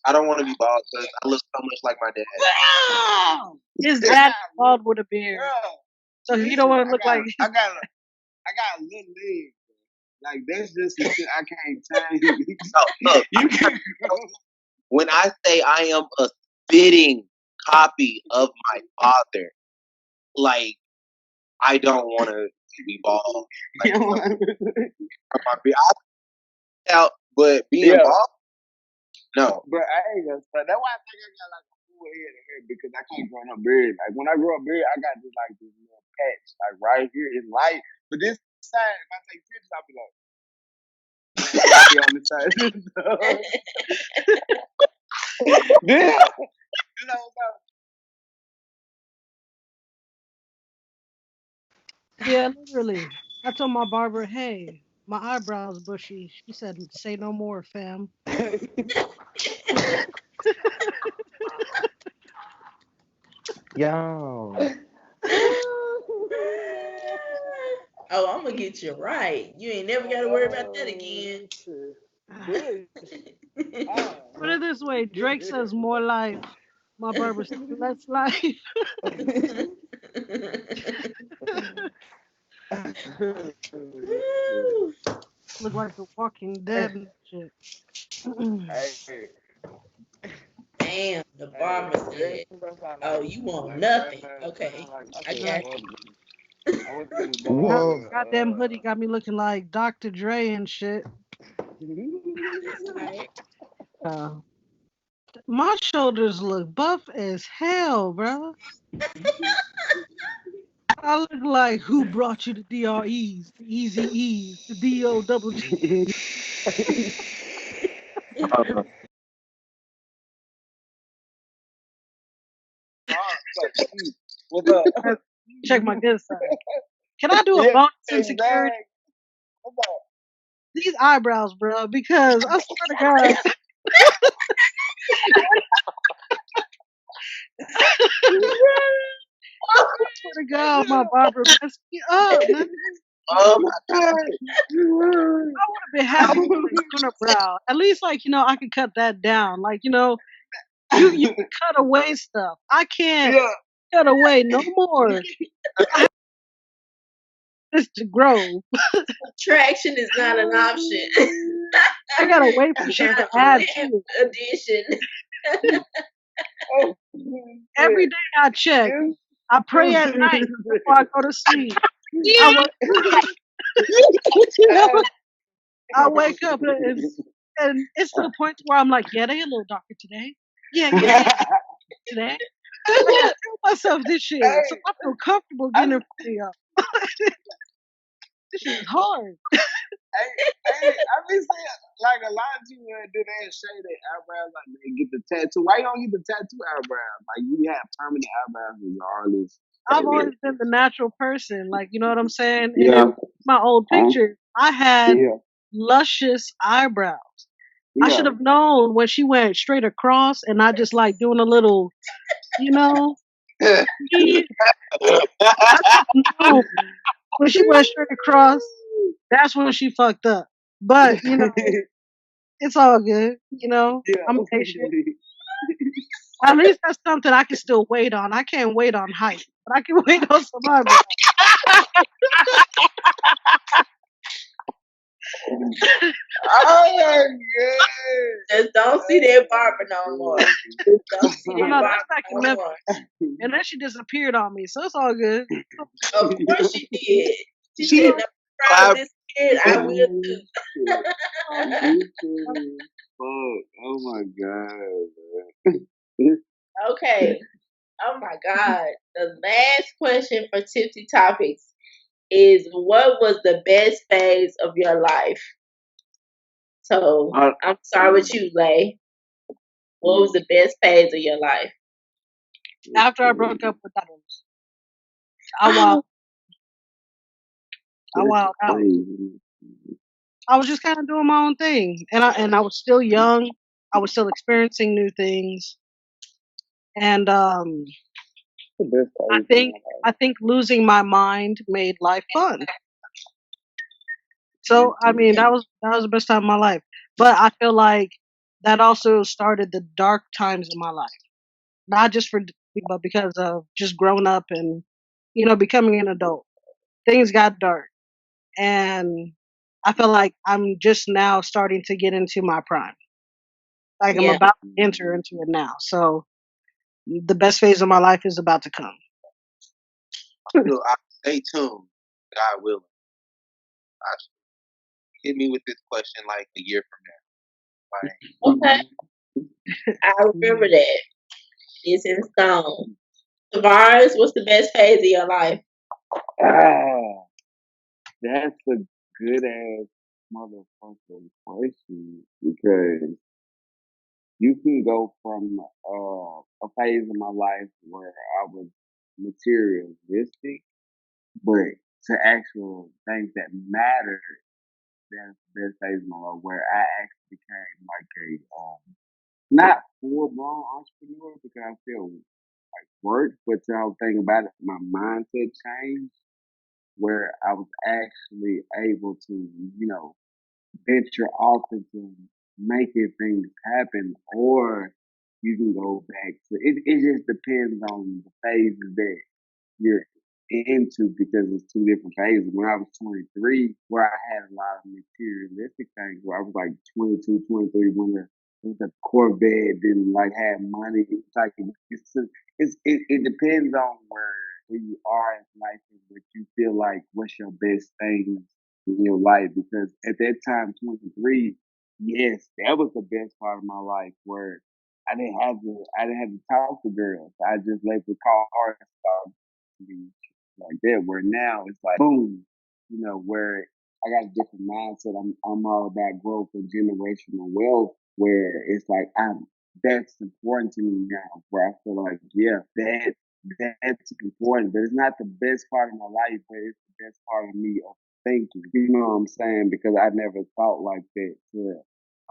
I don't want to be bald because I look so much like my dad. Wow! His God, dad bald with a beard. bro. So you don't listen, want to look like I got little legs. Like that's just the shit I can't change. No, look, You can when I say I am a spitting copy of my father, like I don't want to be bald. Like you know from what I mean? my beard, out, but being Yeah, bald, no. but I ain't gonna start. That's why I think I got like a full head of hair because I can't grow no beard. Like when I grow a beard, I got this like this little patch, like right here is light, but this side, if I take pictures, I'll be like, I'll be on this side. Yeah, you know what I'm yeah, literally. I told my barber, hey, my eyebrows bushy. She said, say no more, fam. Yo. Oh, I'm gonna get you right. You ain't never got to worry about that again. Oh, shit. Put it this way, Drake says more life. My barber says less life. Woo. Look like the Walking Dead and shit. Hey, Damn, the hey, barber Drake said, don't sound "Oh, like you want like right nothing? now. Okay, Sound like I I should Right. got go. you." I went to the Got, barber. Whoa. goddamn hoodie got me looking like Dr. Dre and shit. That's right. Uh, my shoulders look buff as hell, bro. I look like who brought you the DREs, the Easy E's, the DO double G. saying? Like, what's up? Check my good side. Can I do a Yeah, bonus insecurity? exactly. What's up? These eyebrows, bro, because I swear to God, I swear to God, my barber messed me up, man. Oh my god! I would have been happy with a unibrow. At least, like, I could cut that down. Like, you can cut away stuff. I can't Yeah. cut away no more. I have this to grow. Traction is not an option. I gotta wait for shit to add to Lamp it. edition. Oh, Every shit. day I check. I pray at night before I go to sleep. I wake, I wake up and it's to the point where I'm like, yeah, they a little darker today. Yeah, they today. I gotta tell myself this shit, so Hey, I feel comfortable I, getting in front of y'all. This shit is hard. I be saying, like, a lot of people do that shade their eyebrows, like, they get the tattoo. Why you don't get the tattoo eyebrows? Like, you have permanent eyebrows regardless. I've always been the natural person, like, you know what I'm saying? And Yeah, in my old pictures, I had yeah, luscious eyebrows. I should yeah. have known when she went straight across and not just like doing a little, you know, I should have known when she went straight across. That's when she fucked up. But it's all good. I'm Yeah. patient. At least that's something I can still wait on. I can't wait on height, but I can wait on some eyebrows. Oh my god. Just don't see that barber no more. Don't see Oh that no, that's barber back in no Memphis. more. And then she disappeared on me, so it's all good. Of course she did. She She said, "No problem, this kid, I will too." Fuck. Oh my god, man. Okay. Oh my God. The last question for Tipsy Topics is, what was the best phase of your life? So I, I'm sorry with you, Lay. What was the best phase of your life? After I broke up with that, I wild, Oh, I that's wild out. crazy. I was just kind of doing my own thing, and I was still young. I was still experiencing new things, and The best I phase of think my I think losing my mind made life fun. So I mean, that was the best time of my life. But I feel like that also started the dark times of my life, not just for, but because of just growing up and becoming an adult, things got dark, and I feel like I'm just now starting to get into my prime. Like I'm Yeah. about to enter into it now. So the best phase of my life is about to come. I stay tuned. God willing. I hit me with this question like a year from now. Like, Okay. I remember that. It's in stone. Tavares, what's the best phase of your life? Ah, that's a good ass motherfucking question because you can go from a phase of my life where I was materialistic, but to actual things that matter. That's the best phase of my life where I actually became like a not full blown entrepreneur because I still work, but I was thinking about it, my mindset changed where I was actually able to, venture off into making things happen, or you can go back to it. It just depends on the phases that you're into because it's two different phases. When I was 23, where I had a lot of materialistic things, where I was like 22, 23, when the Corvette didn't like have money. It's like it depends on where you are in life and what you feel like what's your best things in your life. Because at that time, 23, yes, that was the best part of my life where I didn't have to talk to girls. I just let the car start me like that. Where now it's like boom, where I got a different mindset. I'm all about growth and generational wealth. Where it's like that's important to me now. Where I feel like yeah, that's important, but it's not the best part of my life, but it's the best part of me of thinking. You know what I'm saying? Because I never thought like that. So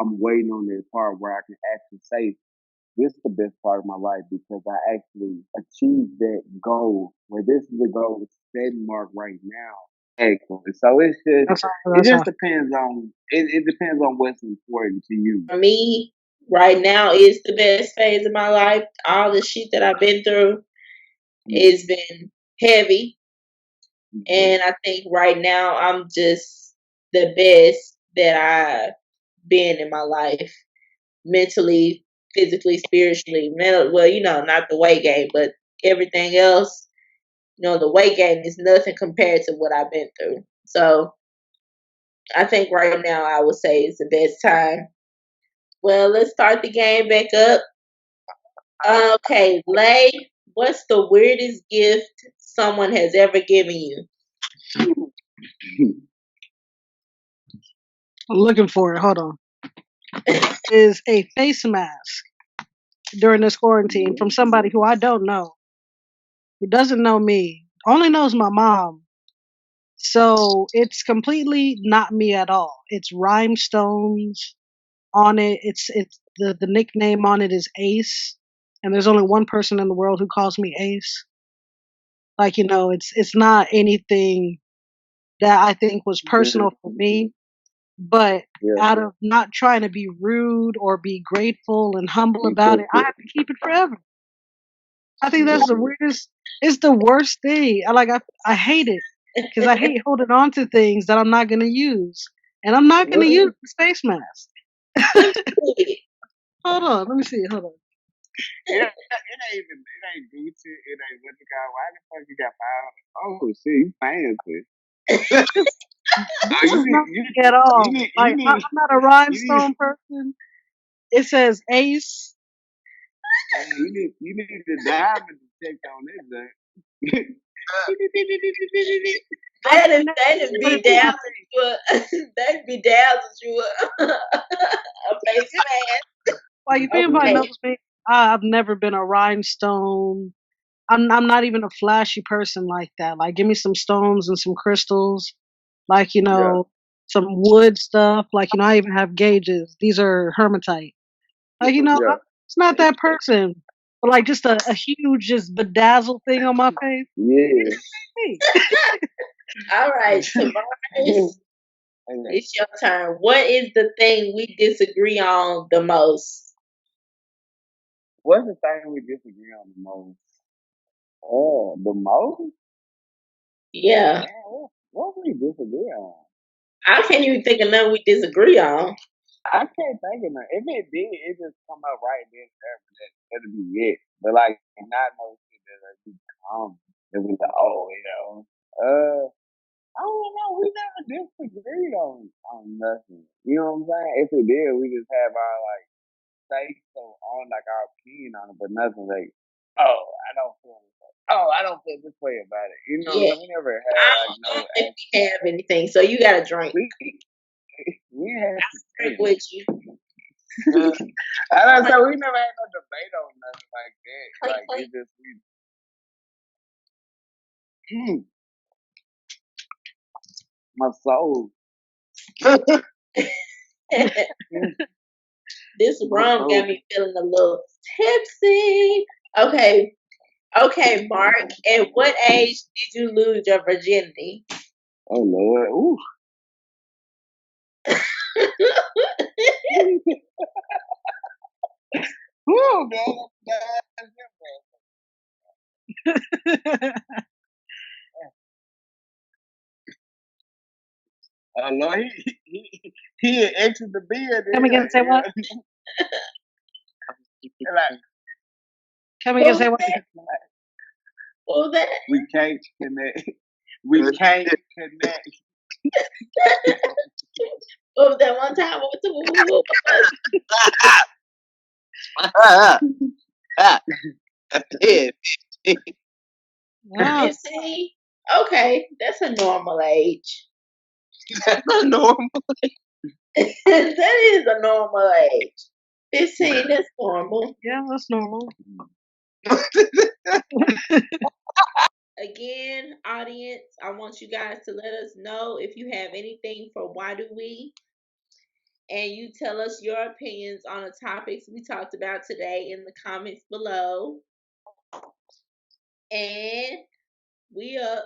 I'm waiting on this part where I can actually say this is the best part of my life because I actually achieved that goal. Where this is the goal that's setting mark right now. Excellent. So That's how. it That's how. just depends on it depends on what's important to you. For me, right now is the best phase of my life. All the shit that I've been through Mm-hmm. has been heavy. And I think right now I'm just the best that I've been in my life. Mentally, physically, spiritually. Well, not the weight gain, but everything else. The weight gain is nothing compared to what I've been through. So I think right now I would say it's the best time. Well, let's start the game back up. Okay, Lay, what's the weirdest gift someone has ever given you? I'm looking for it. Hold on. Is a face mask during this quarantine from somebody who I don't know, who doesn't know me, only knows my mom. So it's completely not me at all. It's rhinestones on it. It's the nickname on it is Ace, and there's only one person in the world who calls me Ace. Like it's not anything that I think was personal for me, but Yeah. out of not trying to be rude or be grateful and humble about it, I have to keep it forever. I think that's the weirdest. It's the worst thing. I hate it because I hate holding on to things that I'm not gonna use, and I'm not gonna use the face mask. Give it Hold on, let me see. Hold on. It ain't Gucci. It ain't what you got. Why the fuck you got 500? Oh shit, you fancy. This Oh, is not me at all. Like I'm not a you need rhinestone person. It says Ace. you need the diamond checked on this thing. I can that'd never put be it on down my to face. you. That'd be down to you. A face man. Like if anybody Okay. knows me, I've never been a rhinestone. I'm not even a flashy person like that. Like give me some stones and some crystals. Like Yeah, some wood stuff. Like I even have gauges. These are hermatite. Like yeah, it's not that person. But like just a huge just bedazzled thing on my face. yeah. Hey. All right, Tavares, Okay. it's your turn. What is the thing we disagree on the most? What's the thing we disagree on the most? Oh, the most? Yeah. Man, what we disagree on? I can't even think of nothing we disagree on. I can't think of it. If it did, it just come up right then and there. That'll be it. But like, not no shit that'll be calm. It was like, oh, I don't know. We never disagreed on nothing. You know what I'm saying? If it did, we just have our like say so on like our opinion on it, but nothing like, oh, I don't feel this way. Oh, I don't feel this way about it. You know what Yeah. I'm saying? We never I had like don't, no I don't think we have anything, so you got to drink. we had Drink with you. I don't say we never had no debate on nothing like that. Like it just my soul. This My rum soul. got me feeling a little tipsy. Okay, Mark. At what age did you lose your virginity? Oh Lord. Ooh. Ooh, Lord, he exit the beard. Come again, say what? Like, Come again, say what? What was that? we can't connect. We can't connect. What was that one time? What was Yeah. 15? Okay, that's a normal age. That's not normal. That is a normal age. 15, that's normal. Yeah, that's normal. Again, audience, I want you guys to let us know if you have anything for Why Do We? And you tell us your opinions on the topics we talked about today in the comments below. And we up,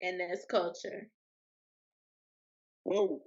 and that's culture. Whoa.